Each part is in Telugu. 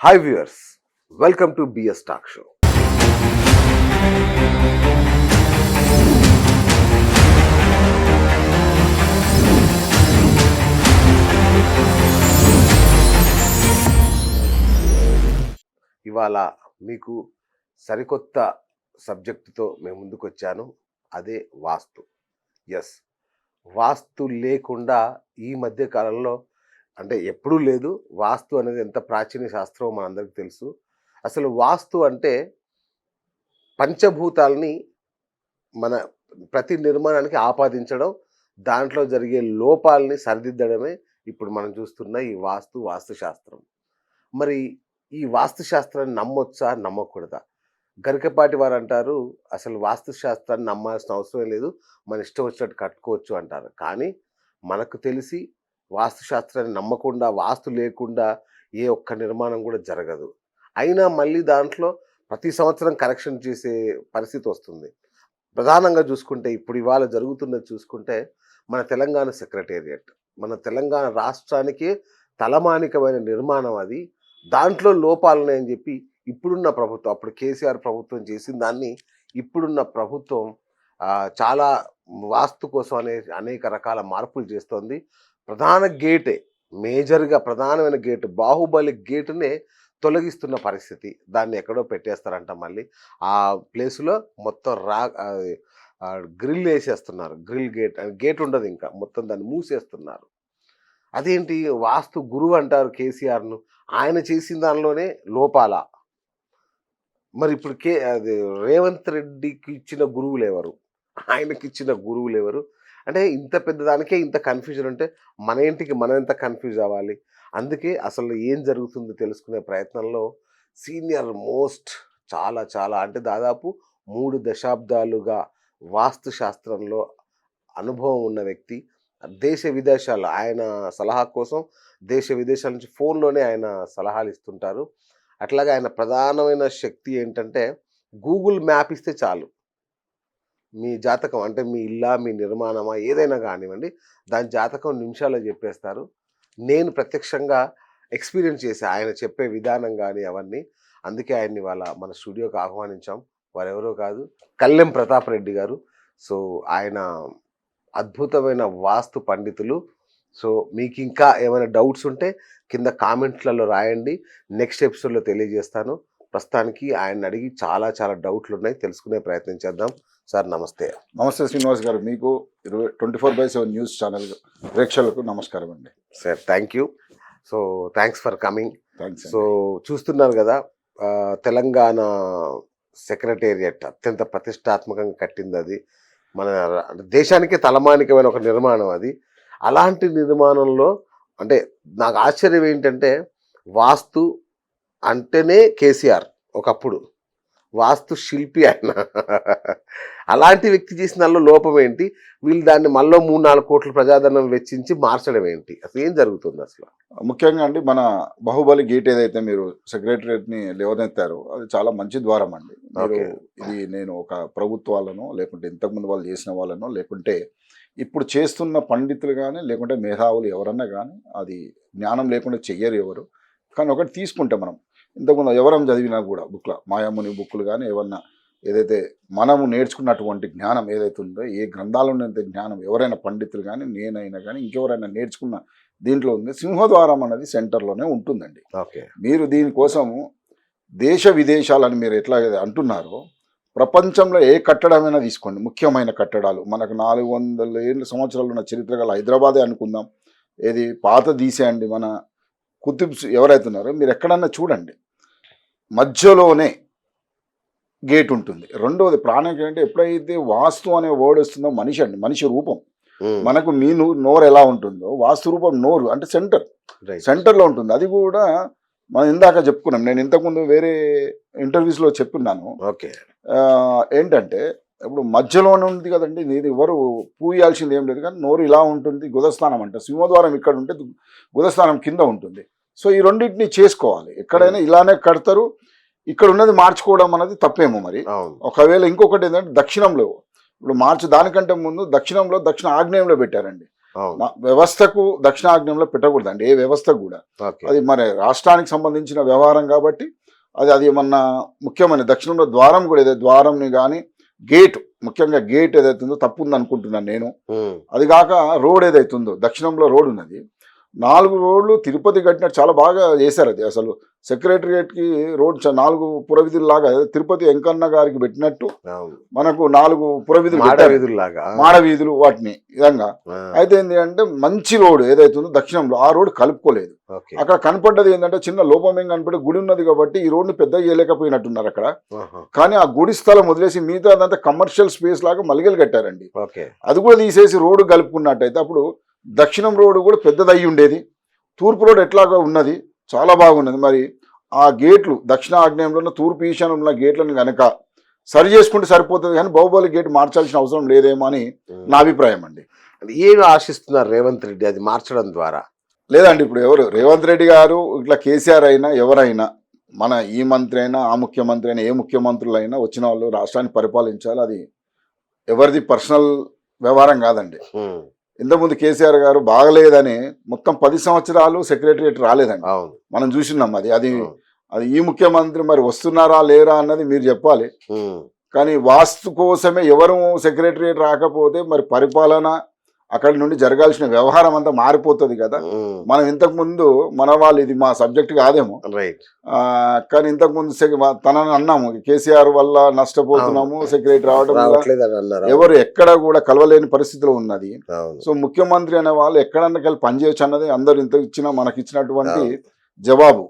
Hi viewers, welcome to B S talk show. ఇవాళ మీకు సరికొత్త సబ్జెక్టుతో మేము ముందుకు వచ్చాను. అదే వాస్తు. ఎస్, వాస్తు లేకుండా ఈ మధ్య కాలంలో అంటే ఎప్పుడూ లేదు. వాస్తు అనేది ఎంత ప్రాచీన శాస్త్రమో మనందరికీ తెలుసు. అసలు వాస్తు అంటే పంచభూతాలని మన ప్రతి నిర్మాణానికి ఆపాదించడం, దాంట్లో జరిగే లోపాలని సరిదిద్దడమే ఇప్పుడు మనం చూస్తున్న ఈ వాస్తుశాస్త్రం. మరి ఈ వాస్తుశాస్త్రాన్ని నమ్మొచ్చా, నమ్మకూడదా? గరికపాటి వారు అంటారు, అసలు వాస్తుశాస్త్రాన్ని నమ్మాల్సిన అవసరం లేదు, మన ఇష్టం వచ్చినట్టు కట్టుకోవచ్చు అంటారు. కానీ మనకు తెలిసి వాస్తుశాస్త్రాన్ని నమ్మకుండా, వాస్తు లేకుండా ఏ ఒక్క నిర్మాణం కూడా జరగదు. అయినా మళ్ళీ దాంట్లో ప్రతి సంవత్సరం కరెక్షన్ చేసే పరిస్థితి వస్తుంది. ప్రధానంగా చూసుకుంటే ఇప్పుడు ఇవాళ జరుగుతున్నది చూసుకుంటే మన తెలంగాణ సెక్రటేరియట్, మన తెలంగాణ రాష్ట్రానికి తలమానికమైన నిర్మాణం అది. దాంట్లో లోపాలున్నాయని చెప్పి ఇప్పుడున్న ప్రభుత్వం, అప్పుడు కేసీఆర్ ప్రభుత్వం చేసిన దాన్ని ఇప్పుడున్న ప్రభుత్వం చాలా వాస్తు కోసం అనేక రకాల మార్పులు చేస్తోంది. ప్రధాన గేటే, మేజర్గా ప్రధానమైన గేటు బాహుబలి గేటునే తొలగిస్తున్న పరిస్థితి. దాన్ని ఎక్కడో పెట్టేస్తారంట. మళ్ళీ ఆ ప్లేస్లో మొత్తం గ్రిల్ వేసేస్తున్నారు. గ్రిల్ గేట్ ఉండదు, ఇంకా మొత్తం దాన్ని మూసేస్తున్నారు. అదేంటి, వాస్తు గురువు అంటారు కేసీఆర్ను, ఆయన చేసిన దానిలోనే లోపాల. మరి ఇప్పుడు రేవంత్ రెడ్డికి ఇచ్చిన గురువులు ఎవరు, ఆయనకి ఇచ్చిన గురువులు ఎవరు? అంటే ఇంత పెద్దదానికే ఇంత కన్ఫ్యూజన్ ఉంటే మన ఇంటికి మనం ఎంత కన్ఫ్యూజ్ అవ్వాలి? అందుకే అసలు ఏం జరుగుతుందో తెలుసుకునే ప్రయత్నంలో సీనియర్ మోస్ట్ చాలా చాలా అంటే దాదాపు 3 దశాబ్దాలుగా వాస్తుశాస్త్రంలో అనుభవం ఉన్న వ్యక్తి, దేశ విదేశాలు ఆయన సలహా కోసం దేశ విదేశాల నుంచి ఫోన్లోనే ఆయన సలహాలు ఇస్తుంటారు. అట్లాగే ఆయన ప్రధానమైన శక్తి ఏంటంటే గూగుల్ మ్యాప్ ఇస్తే చాలు, మీ జాతకం అంటే మీ ఇల్లా, మీ నిర్మాణమా, ఏదైనా కానివ్వండి, దాని జాతకం నిమిషాల్లో చెప్పేస్తారు. నేను ప్రత్యక్షంగా ఎక్స్పీరియన్స్ చేసి ఆయన చెప్పే విధానం కానీ అవన్నీ. అందుకే ఆయన్ని వాళ్ళ మన స్టూడియోకి ఆహ్వానించాం. వారెవరో కాదు, కల్లెం ప్రతాప్ రెడ్డి గారు. సో ఆయన అద్భుతమైన వాస్తు పండితులు. సో మీకు ఇంకా ఏమైనా డౌట్స్ ఉంటే కింద కామెంట్లలో రాయండి, నెక్స్ట్ ఎపిసోడ్లో తెలియజేస్తాను. ప్రస్తుతానికి ఆయన అడిగి చాలా చాలా డౌట్లు ఉన్నాయి, తెలుసుకునే ప్రయత్నం చేద్దాం. సార్ నమస్తే. నమస్తే శ్రీనివాస్ గారు, మీకు 24/7 న్యూస్ ఛానల్ ప్రేక్షకులకు నమస్కారం అండి. Sir thank you. So thanks for coming. Thanks. So చూస్తున్నారు కదా, తెలంగాణ సెక్రటేరియట్ అత్యంత ప్రతిష్టాత్మకంగా కట్టింది. అది మన దేశానికే తలమానికమైన ఒక నిర్మాణం అది. అలాంటి నిర్మాణంలో అంటే నాకు ఆశ్చర్యం ఏంటంటే, వాస్తు అంటేనే కేసీఆర్ ఒకప్పుడు, వాస్తు శిల్పి ఆయన. అలాంటి వ్యక్తి చేసిన దానిలో లోపం ఏంటి? వీళ్ళు దాన్ని మళ్ళీ 3-4 కోట్ల ప్రజాధనం వెచ్చించి మార్చడం ఏంటి? అసలు ఏం జరుగుతుంది అసలు? ముఖ్యంగా అండి, మన బాహుబలి గేట్ ఏదైతే మీరు సెక్రటరియట్ని లేవనెత్తారో అది చాలా మంచి ద్వారం అండి. ఇది నేను ఒక ప్రభుత్వాలను, లేకుంటే ఇంతకుముందు వాళ్ళు చేసిన వాళ్ళను, లేకుంటే ఇప్పుడు చేస్తున్న పండితులు కానీ, లేకుంటే మేధావులు ఎవరన్నా కానీ, అది జ్ఞానం లేకుండా చెయ్యరు ఎవరు. కానీ ఒకటి తీసుకుంటే మనం ఇంతకుముందు ఎవరం చదివినా కూడా బుక్ల మాయాముని బుక్కులు కానీ ఏమన్నా ఏదైతే మనము నేర్చుకున్నటువంటి జ్ఞానం ఏదైతే ఉందో, ఏ గ్రంథాలు ఉన్నంత జ్ఞానం ఎవరైనా పండితులు కానీ, నేనైనా కానీ, ఇంకెవరైనా నేర్చుకున్న దీంట్లో ఉంది. సింహద్వారం అనేది సెంటర్లోనే ఉంటుందండి. ఓకే, మీరు దీనికోసము దేశ విదేశాలని మీరు ఎట్లా అంటున్నారో, ప్రపంచంలో ఏ కట్టడమైనా తీసుకోండి, ముఖ్యమైన కట్టడాలు మనకు 400 సంవత్సరాలు ఉన్న చరిత్ర గల హైదరాబాదే అనుకుందాం, ఏది పాత తీసేయండి, మన కుతుబ్స్ ఎవరైతే ఉన్నారో మీరు ఎక్కడన్నా చూడండి, మధ్యలోనే గేట్ ఉంటుంది. రెండవది ప్రాణానికి అంటే ఎప్పుడైతే వాస్తు అనే వర్డ్ వస్తుందో, మనిషి అండి, మనిషి రూపం. మనకు మీ నోరు ఎలా ఉంటుందో, వాస్తు రూపం నోరు అంటే సెంటర్లో ఉంటుంది. అది కూడా మనం ఇందాక చెప్పుకున్నాం, నేను ఇంతకుముందు వేరే ఇంటర్వ్యూస్లో చెప్పున్నాను. ఓకే, ఏంటంటే ఇప్పుడు మధ్యలోనే ఉంది కదండి, ఇది ఎవరు పూయాల్సింది ఏం లేదు, కానీ నోరు ఇలా ఉంటుంది. గుదస్థానం అంటే సింహద్వారం ఇక్కడ ఉంటే గుదస్థానం కింద ఉంటుంది. సో ఈ రెండింటిని చేసుకోవాలి. ఎక్కడైనా ఇలానే కడతారు, ఇక్కడ ఉన్నది మార్చుకోవడం అనేది తప్పేమో. మరి ఒకవేళ ఇంకొకటి ఏంటంటే, దక్షిణంలో ఇప్పుడు దానికంటే ముందు దక్షిణంలో దక్షిణ ఆగ్నేయంలో పెట్టారండి. అవును. వ్యవస్థకు దక్షిణాగ్నేయంలో పెట్టకూడదండి, ఏ వ్యవస్థకు కూడా. ఓకే. అది మరి రాష్ట్రానికి సంబంధించిన వ్యవహారం కాబట్టి అది ఏమన్నా ముఖ్యమైన దక్షిణంలో ద్వారం కూడా ఏదైతే ద్వారంని కానీ గేట్, ముఖ్యంగా గేట్ ఏదైతే ఉందో తప్పు ఉంది అనుకుంటున్నాను నేను. ఉమ్, అది కాక రోడ్ ఏదైతే ఉందో దక్షిణంలో రోడ్ ఉన్నది, 4 రోడ్లు తిరుపతి కట్టినట్టు చాలా బాగా చేశారు. అది అసలు సెక్రటరియేట్కి రోడ్ 4 పురవిధుల్లాగా తిరుపతి వెంకన్న గారికి పెట్టినట్టు అవును. మనకు 4 పురవిధులు మాడ పెట్టారు. వీధుల్లాగా. మాడ వీధులు వాటిని విధంగా. ఆ, అయితే ఏంటి అంటే మంచి రోడ్ ఏదైతే ఉందో దక్షిణంలో ఆ రోడ్ కలుపుకోలేదు. ఓకే. అక్కడ కనపడ్డది ఏంటంటే చిన్న లోపం ఏం కనపడే గుడి ఉన్నది కాబట్టి ఈ రోడ్ని పెద్ద చేయలేకపోయినట్టున్నారు అక్కడ. ఆహా, కానీ ఆ గుడి స్థలం వదిలేసి మిగతా అదంతా కమర్షియల్ స్పేస్ లాగా మలిగలు కట్టారండి. ఓకే. అది కూడా తీసేసి రోడ్డు కలుపుకున్నట్టయితే అప్పుడు దక్షిణం రోడ్డు కూడా పెద్దదయ్యి ఉండేది. తూర్పు రోడ్ ఎట్లాగా ఉన్నది, చాలా బాగున్నది. మరి ఆ గేట్లు దక్షిణ ఆగ్నేయంలో ఉన్న తూర్పు ఈశాన్యంలో ఉన్న గేట్లను కనుక సరి చేసుకుంటే సరిపోతుంది, కానీ బాహుబలి గేట్ మార్చాల్సిన అవసరం లేదేమో అని నా అభిప్రాయం అండి. అంటే ఏమి ఆశిస్తున్నారు రేవంత్ రెడ్డి అది మార్చడం ద్వారా? లేదండి, ఇప్పుడు ఎవరు రేవంత్ రెడ్డి గారు ఇట్లా కేసీఆర్ అయినా ఎవరైనా, మన ఈ మంత్రి అయినా ఆ ముఖ్యమంత్రి అయినా ఏ ముఖ్యమంత్రులైనా వచ్చిన వాళ్ళు రాష్ట్రాన్ని పరిపాలించాలి. అది ఎవరిది పర్సనల్ వ్యవహారం కాదండి. ఉమ్, ఇంతకుముందు కేసీఆర్ గారు బాగలేదని మొత్తం 10 సంవత్సరాలు సెక్రటరియట్ రాలేదండి, అవును. మనం చూసినాం. అది అది అవును. అది ఈ ముఖ్యమంత్రి మరి వస్తున్నారా లేరా అన్నది మీరు చెప్పాలి. ఉమ్, కానీ వాస్తు కోసమే ఎవరు సెక్రటరియట్ రాకపోతే మరి పరిపాలన అక్కడి నుండి జరగాల్సిన వ్యవహారం అంతా మారిపోతుంది కదా. ఉమ్, మనం ఇంతకుముందు మన వాళ్ళు, ఇది మా సబ్జెక్ట్ కాదేమో, రైట్. కానీ ఇంతకుముందు తనని అన్నాము కేసీఆర్ వల్ల నష్టపోతున్నాము, సెక్రటరీ రావడం వల్ల రావట్లేదు అని అన్నారు. ఎవరు ఎక్కడ కూడా కలవలేని పరిస్థితిలో ఉన్నది. అవును. సో ముఖ్యమంత్రి అనే వాళ్ళు ఎక్కడన్నా కలిసి పనిచేయచ్చు అన్నది అందరు ఇంత ఇచ్చినా మనకి ఇచ్చినటువంటి అవును. జవాబు.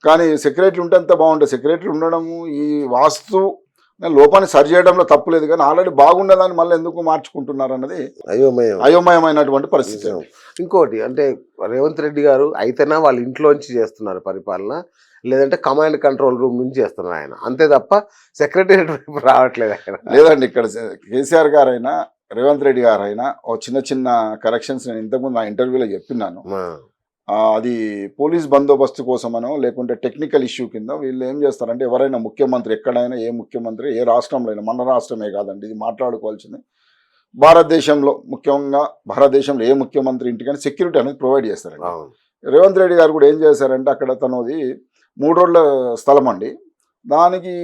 కానీ సెక్రటరీ ఉంటే అంత బాగుంటుంది. సెక్రటరీ ఉండడము ఈ వాస్తు లోపాన్ని సరి చేయడంలో తప్పులేదు, కానీ ఆల్రెడీ బాగున్నదాన్ని మళ్ళీ ఎందుకు మార్చుకుంటున్నారు అన్నది అయోమయం. అయోమయమైనటువంటి పరిస్థితి. నిజం. ఇంకోటి అంటే రేవంత్ రెడ్డి గారు అయితేనా వాళ్ళ ఇంట్లోంచి చేస్తున్నారు పరిపాలన, లేదంటే కమాండ్ కంట్రోల్ రూమ్ నుంచి చేస్తున్నారు ఆయన, అంతే తప్ప సెక్రటరియట్ వైపు రావట్లేదు ఆయన. లేదండి, ఇక్కడ కేసీఆర్ గారైనా రేవంత్ రెడ్డి గారైనా ఓ చిన్న చిన్న కరెక్షన్స్ నేను ఇంతకుముందు నా ఇంటర్వ్యూలో చెప్పినాను. అది పోలీస్ బందోబస్తు కోసమనో లేకుంటే టెక్నికల్ ఇష్యూ కింద వీళ్ళు ఏం చేస్తారంటే, ఎవరైనా ముఖ్యమంత్రి ఎక్కడైనా ఏ ముఖ్యమంత్రి ఏ రాష్ట్రంలో అయినా, మన రాష్ట్రమే కాదండి ఇది మాట్లాడుకోవాల్సింది, భారతదేశంలో ముఖ్యంగా భారతదేశంలో ఏ ముఖ్యమంత్రి ఇంటికైనా సెక్యూరిటీ అనేది ప్రొవైడ్ చేస్తారండి. అవును. రేవంత్ రెడ్డి గారు కూడా ఏం చేశారంటే, అక్కడ తనది 3 రోడ్ల స్థలం అండి, దానికి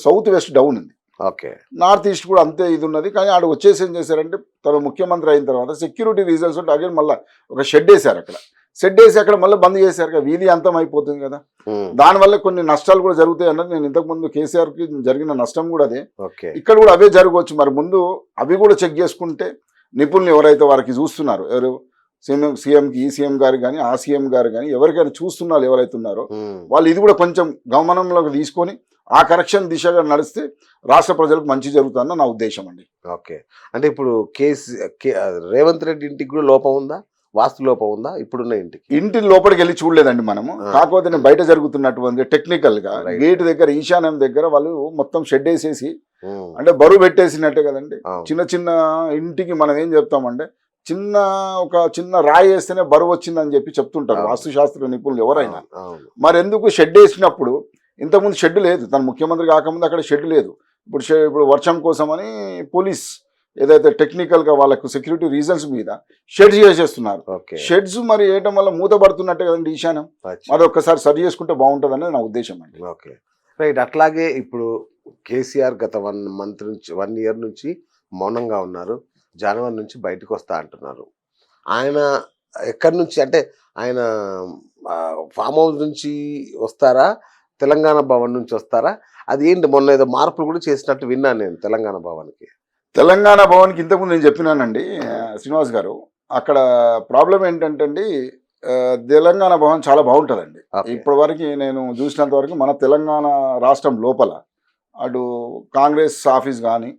సౌత్ వెస్ట్ డౌన్ ఉంది, ఓకే. నార్త్ ఈస్ట్ కూడా అంతే ఇది ఉన్నది. కానీ ఆడ వచ్చేసి ఏం చేశారంటే, తను ముఖ్యమంత్రి అయిన తర్వాత సెక్యూరిటీ రీజన్స్ ఉంటే అగైన్ మళ్ళీ ఒక షెడ్ వేశారు. అక్కడ షెడ్ వేసి అక్కడ మళ్ళీ బంద్ చేశారు కదా, వీధి అంతం అయిపోతుంది కదా. ఉమ్, దానివల్ల కొన్ని నష్టాలు కూడా జరుగుతాయి అన్నది నేను ఇంతకుముందు కేసీఆర్కి జరిగిన నష్టం కూడా అదే. ఓకే. ఇక్కడ కూడా అవే జరగవచ్చు. మరి ముందు అవి కూడా చెక్ చేసుకుంటే నిపుణులు ఎవరైతే వారికి చూస్తున్నారో, ఎవరు సీఎంకి ఈ సీఎం గారు కానీ ఆ సీఎం గారు కానీ ఎవరికైనా చూస్తున్నారు ఎవరైతే ఉన్నారో ఉమ్, వాళ్ళు ఇది కూడా కొంచెం గమనంలోకి తీసుకొని ఆ కరెక్షన్ దిశగా నడిస్తే రాష్ట్ర ప్రజలకు మంచి జరుగుతుందన్న నా ఉద్దేశం అండి. ఓకే. అంటే ఇప్పుడు రేవంత్ రెడ్డి ఇంటికి కూడా లోపం ఉందా, వాస్తు లోపం ఉందా ఇప్పుడున్న ఇంటికి? ఇంటి లోపలికి వెళ్ళి చూడలేదండి మనము, కాకపోతే నేను బయట జరుగుతున్నటువంటి టెక్నికల్ గా Right. గేట్ దగ్గర ఈశాన్యం దగ్గర వాళ్ళు మొత్తం షెడ్ వేసేసి ఉమ్, అంటే బరువు పెట్టేసినట్టే కదండి. అవును. చిన్న చిన్న ఇంటికి మనం ఏం చెప్తామంటే, ఒక చిన్న రాయి వేస్తేనే బరువు వచ్చిందని చెప్పి చెప్తుంటారు అవును. వాస్తుశాస్త్ర నిపుణులు ఎవరైనా. అవును. మరి ఎందుకు షెడ్ వేసినప్పుడు, ఇంతకుముందు షెడ్ లేదు, తను ముఖ్యమంత్రి కాకముందు అక్కడ షెడ్ లేదు. ఇప్పుడు వర్షం కోసమని పోలీస్ ఏదైతే టెక్నికల్గా వాళ్ళకు సెక్యూరిటీ రీజన్స్ మీద షెడ్స్ చేసేస్తున్నారు. ఓకే. షెడ్స్ మరి వేయడం వల్ల మూతపడుతున్నట్టే కదండి ఈశాన్యం. అచ్చా. మరి ఒక్కసారి సరి చేసుకుంటే బాగుంటుంది అనేది నా ఉద్దేశం అండి. ఓకే. రైట్. అట్లాగే ఇప్పుడు కేసీఆర్ గత 1 ఇయర్ నుంచి మౌనంగా ఉన్నారు, జనవరి నుంచి బయటకు వస్తా అంటున్నారు. ఆయన ఎక్కడి నుంచి అంటే ఆయన ఫామ్ హౌస్ నుంచి వస్తారా, తెలంగాణ భవన్ నుంచి వస్తారా? అది ఏంటి, మొన్న ఏదో మార్పులు కూడా చేసినట్టు విన్నాను నేను తెలంగాణ భవన్కి. తెలంగాణ భవన్కి ఇంతకుముందు నేను చెప్పినానండి శ్రీనివాస్ గారు, అక్కడ ప్రాబ్లం ఏంటంటే అండి, తెలంగాణ భవన్ చాలా బాగుంటుందండి. ఓకే. ఇప్పటి వరకు నేను చూసినంత వరకు మన తెలంగాణ రాష్ట్రం లోపల అటు కాంగ్రెస్ ఆఫీస్ కానీ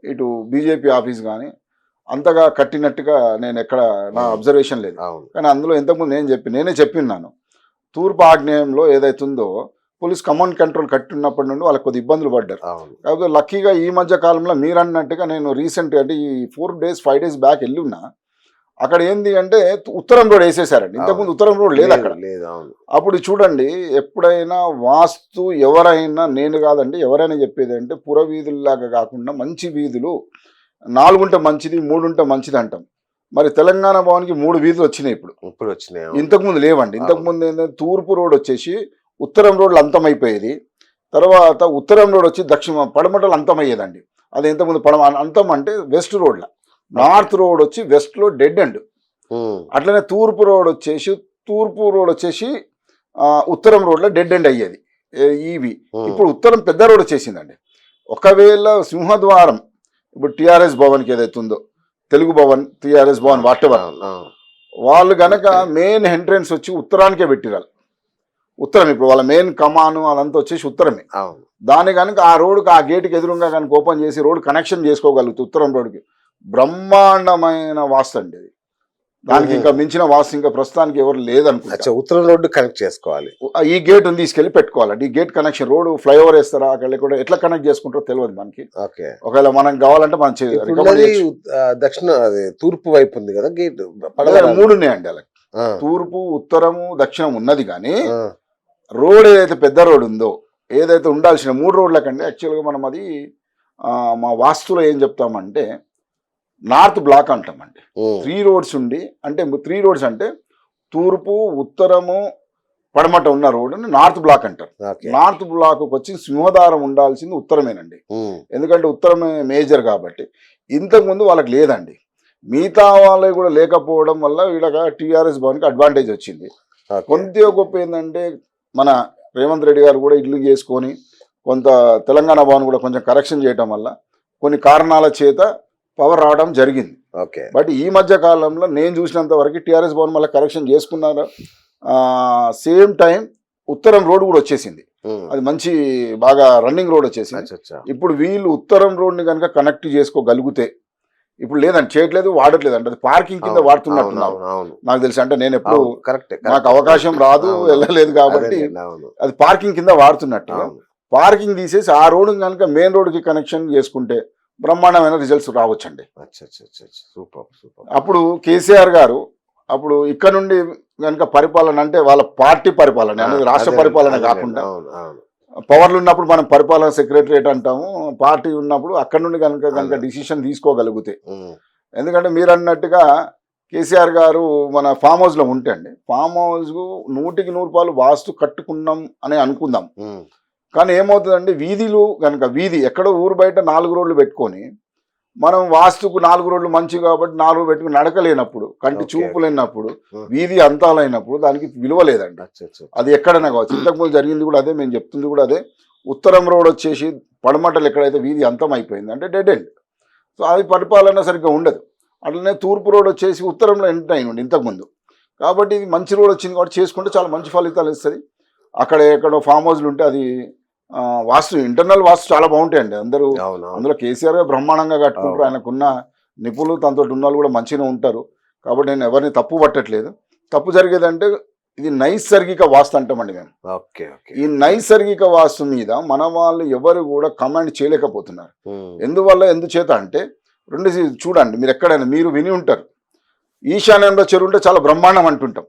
ఇటు బీజేపీ ఆఫీస్ కానీ అంతగా కట్టినట్టుగా నేను ఎక్కడ నా అబ్జర్వేషన్ లేదు. అవును. కానీ అందులో ఇంతకుముందు నేనే చెప్పిన్నాను, తూర్పు ఆగ్నేయంలో ఏదైతుందో పోలీస్ కమాండ్ కంట్రోల్ కట్టినప్పటి నుండి వాళ్ళకి కొద్ది ఇబ్బందులు పడ్డారు. అవును. కాకపోతే లక్కీగా ఈ మధ్య కాలంలో మీరు అన్నట్టుగా నేను రీసెంట్గా అంటే ఈ 5 days బ్యాక్ వెళ్ళి ఉన్నా, అక్కడ ఏంది అంటే ఉత్తరం రోడ్ వేసేసారండి. ఇంతకుముందు ఉత్తరం రోడ్ లేదు అక్కడ. లేదు. అవును. అప్పుడు చూడండి, ఎప్పుడైనా వాస్తు ఎవరైనా, నేను కాదండి ఎవరైనా చెప్పేది అంటే, పుర వీధుల్లాగా కాకుండా మంచి వీధులు 4 ఉంటే మంచిది, 3 ఉంటే మంచిది అంటాం. మరి తెలంగాణ భవన్కి 3 వీధులు వచ్చినాయి ఇప్పుడు. ఇప్పుడు వచ్చినాయి. ఇంతకుముందు లేవండి. ఇంతకుముందు ఏంటంటే తూర్పు రోడ్ వచ్చేసి ఉత్తరం రోడ్లు అంతమైపోయేది. తర్వాత ఉత్తరం రోడ్ వచ్చి పడమటలు అంతమయ్యేదండి. అది ఇంతకుముందు అంతం అంటే వెస్ట్ రోడ్ల, నార్త్ రోడ్ వచ్చి వెస్ట్లో డెడ్ ఎండ్. అట్లనే తూర్పు రోడ్ వచ్చేసి ఉత్తరం రోడ్లో డెడ్ ఎండ్ అయ్యేది. ఇవి ఇప్పుడు ఉత్తరం పెద్ద రోడ్ వచ్చేసిందండి. ఒకవేళ సింహద్వారం ఇప్పుడు టిఆర్ఎస్ భవన్కి ఏదైతే ఉందో, తెలుగు భవన్, టిఆర్ఎస్ భవన్, వాటెవర్, వాళ్ళు గనక మెయిన్ ఎంట్రెన్స్ వచ్చి ఉత్తరానికే పెట్టిరాలి. ఉత్తరం ఇప్పుడు వాళ్ళ మెయిన్ కమాను అదంతా వచ్చేసి ఉత్తరమే. దాని కనుక ఆ రోడ్డుకి ఆ గేటుకి ఎదురుగా కనుక ఓపెన్ చేసి రోడ్ కనెక్షన్ చేసుకోగలుగుతుంది ఉత్తరం రోడ్డుకి. బ్రహ్మాండమైన వాస్తు అండి అది. దానికి ఇంకా మించిన వాస్తు ఇంకా ప్రస్తుతానికి ఎవరు లేదనుకుంటా. ఉత్తరం రోడ్డు కనెక్ట్ చేసుకోవాలి. ఈ గేట్ తీసుకెళ్లి పెట్టుకోవాలండి. ఈ గేట్ కనెక్షన్ రోడ్ ఫ్లైఓవర్ వేస్తారా అక్కడ కూడా ఎట్లా కనెక్ట్ చేసుకుంటారో తెలియదు మనకి. ఒకవేళ మనం కావాలంటే మనం దక్షిణ తూర్పు వైపు ఉంది కదా గేట్. 3 ఉన్నాయండి అలా. తూర్పు, ఉత్తరము, దక్షిణం ఉన్నది. కానీ రోడ్ ఏదైతే పెద్ద రోడ్ ఉందో, ఏదైతే ఉండాల్సిన 3 రోడ్ల కంటే యాక్చువల్గా మనం అది మా వాస్తులో ఏం చెప్తామంటే నార్త్ బ్లాక్ అంటామండి. 3 రోడ్స్ ఉండి అంటే 3 రోడ్స్ అంటే తూర్పు, ఉత్తరము, పడమట ఉన్న రోడ్డుని నార్త్ బ్లాక్ అంటారు. నార్త్ బ్లాక్ వచ్చి సింహదారం ఉండాల్సింది ఉత్తరమేనండి. ఎందుకంటే ఉత్తరమే మేజర్ కాబట్టి. ఇంతకుముందు వాళ్ళకి లేదండి. మిగతా వాళ్ళకి కూడా లేకపోవడం వల్ల వీళ్ళగా టీఆర్ఎస్ భవన్కి అడ్వాంటేజ్ వచ్చింది. కొద్దిగా గొప్ప ఏంటంటే మన రేవంత్ రెడ్డి గారు కూడా ఇల్లు చేసుకొని కొంత తెలంగాణ భవన్ కూడా కొంచెం కరెక్షన్ చేయడం వల్ల కొన్ని కారణాల చేత పవర్ రావడం జరిగింది. బట్ ఈ మధ్య కాలంలో నేను చూసినంత వరకు టీఆర్ఎస్ భవన్ మళ్ళీ కరెక్షన్ చేసుకున్నారు. సేమ్ టైం ఉత్తరం రోడ్ కూడా వచ్చేసింది. అది మంచి బాగా రన్నింగ్ రోడ్ వచ్చేసింది. ఇప్పుడు వీళ్ళు ఉత్తరం రోడ్ని కనుక కనెక్ట్ చేసుకోగలిగితే, ఇప్పుడు లేదండి చేయట్లేదు, వాడట్లేదు అంటే అది పార్కింగ్ కింద వాడుతున్నట్టున్నారు నాకు తెలిసి. అంటే నేను ఎప్పుడు నాకు అవకాశం రాదు, వెళ్ళలేదు కాబట్టి అది పార్కింగ్ కింద వాడుతున్నట్టు. పార్కింగ్ తీసేసి ఆ రోడ్ కనుక మెయిన్ రోడ్కి కనెక్షన్ చేసుకుంటే బ్రహ్మాండమైన రిజల్ట్స్ రావచ్చండి. అప్పుడు కేసీఆర్ గారు అప్పుడు ఇక్కడ నుండి కనుక పరిపాలన అంటే వాళ్ళ పార్టీ పరిపాలన అనేది రాష్ట్ర పరిపాలన కాకుండా, పవర్లు ఉన్నప్పుడు మనం పరిపాలన సెక్రటరియట్ అంటాము, పార్టీ ఉన్నప్పుడు అక్కడ నుండి కనుక డిసిషన్ తీసుకోగలిగితే. ఎందుకంటే మీరు అన్నట్టుగా కేసీఆర్ గారు మన ఫామ్ హౌస్లో ఉంటే అండి, ఫామ్ హౌస్ 100% వాస్తు కట్టుకున్నాం అని అనుకుందాం. కానీ ఏమవుతుందండి, వీధిలు కనుక వీధి ఎక్కడో ఊరు బయట 4 రోడ్లు పెట్టుకొని మనం వాస్తుకు 4 రోడ్లు మంచి కాబట్టి 4 పెట్టుకుని నడకలేనప్పుడు, కంటి చూపు లేనప్పుడు, వీధి అంతాలైనప్పుడు దానికి విలువ లేదండి. అది ఎక్కడైనా కావచ్చు. ఇంతకుముందు జరిగింది కూడా అదే, మేము చెప్తుంది కూడా అదే. ఉత్తరం రోడ్ వచ్చేసి పడమటలు ఎక్కడైతే వీధి అంతం అయిపోయింది అంటే డెడ్ ఎండ్. సో అది పరిపాలన సరిగ్గా ఉండదు. అట్లనే తూర్పు రోడ్ వచ్చేసి ఉత్తరంలో ఎంటర్ అయినండి ఇంతకుముందు. కాబట్టి ఇది మంచి రోడ్ వచ్చింది కాబట్టి చేసుకుంటే చాలా మంచి ఫలితాలు ఇస్తుంది. అక్కడ ఎక్కడో ఫామ్ హౌస్లు ఉంటే అది వాస్తు ఇంటర్నల్ వాస్తు చాలా బాగుంటాయండి. అందరూ అందులో కేసీఆర్ బ్రహ్మాండంగా కట్టుకుంటారు. ఆయనకున్న నిపుణులు తనతో ఉన్న వాళ్ళు కూడా మంచిగా ఉంటారు. కాబట్టి నేను ఎవరిని తప్పు పట్టట్లేదు. తప్పు జరిగేదంటే ఇది నైసర్గిక వాస్తు అంటామండి మేము. ఈ నైసర్గిక వాస్తు మీద మన వాళ్ళు ఎవరు కూడా కమాండ్ చేయలేకపోతున్నారు. ఎందుచేత అంటే రెండు చూడండి, మీరు ఎక్కడైనా మీరు విని ఉంటారు, ఈశాన్యంలో చెరువు ఉంటే చాలా బ్రహ్మాండం అంటుంటాం.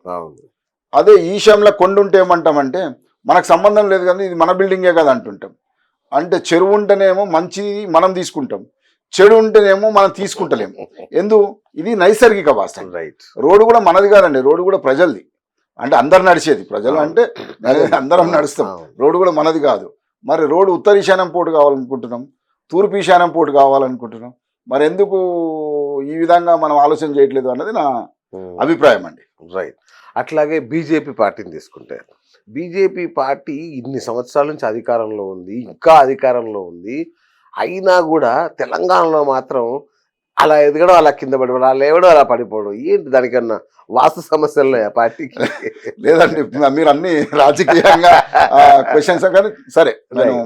అదే ఈశాన్యంలో కొండ ఉంటే ఏమంటామంటే మనకు సంబంధం లేదు కానీ ఇది మన బిల్డింగే కదా అంటుంటాం. అంటే చెరువు ఉంటేనేమో మంచి మనం తీసుకుంటాం, చెడు ఉంటేనేమో మనం తీసుకుంటలేము. ఇది నైసర్గిక వాస్తు. రోడ్డు కూడా మనది కాదండి, రోడ్డు కూడా ప్రజలది. అంటే అందరు నడిచేది, ప్రజలు అంటే అందరం నడుస్తాం. రోడ్డు కూడా మనది కాదు. మరి రోడ్డు ఉత్తర ఈశాన్యం పోటు కావాలనుకుంటున్నాం, తూర్పు ఈశాన్యం పోటు కావాలనుకుంటున్నాం. మరి ఎందుకు ఈ విధంగా మనం ఆలోచన చేయట్లేదు అన్నది నా అభిప్రాయం అండి. అట్లాగే బీజేపీ పార్టీని తీసుకుంటే, బీజేపీ పార్టీ ఇన్ని సంవత్సరాల నుంచి అధికారంలో ఉంది, ఇంకా అధికారంలో ఉంది. అయినా కూడా తెలంగాణలో మాత్రం అలా ఎదగడం, అలా కింద పడిపోవడం, అలా లేవడం, అలా పడిపోవడం. ఏంటి దానికన్నా వాస్తు సమస్యలు ఆ పార్టీకి? లేదండి, మీరు అన్ని రాజకీయంగా క్వశ్చన్స్ కానీ సరే నేను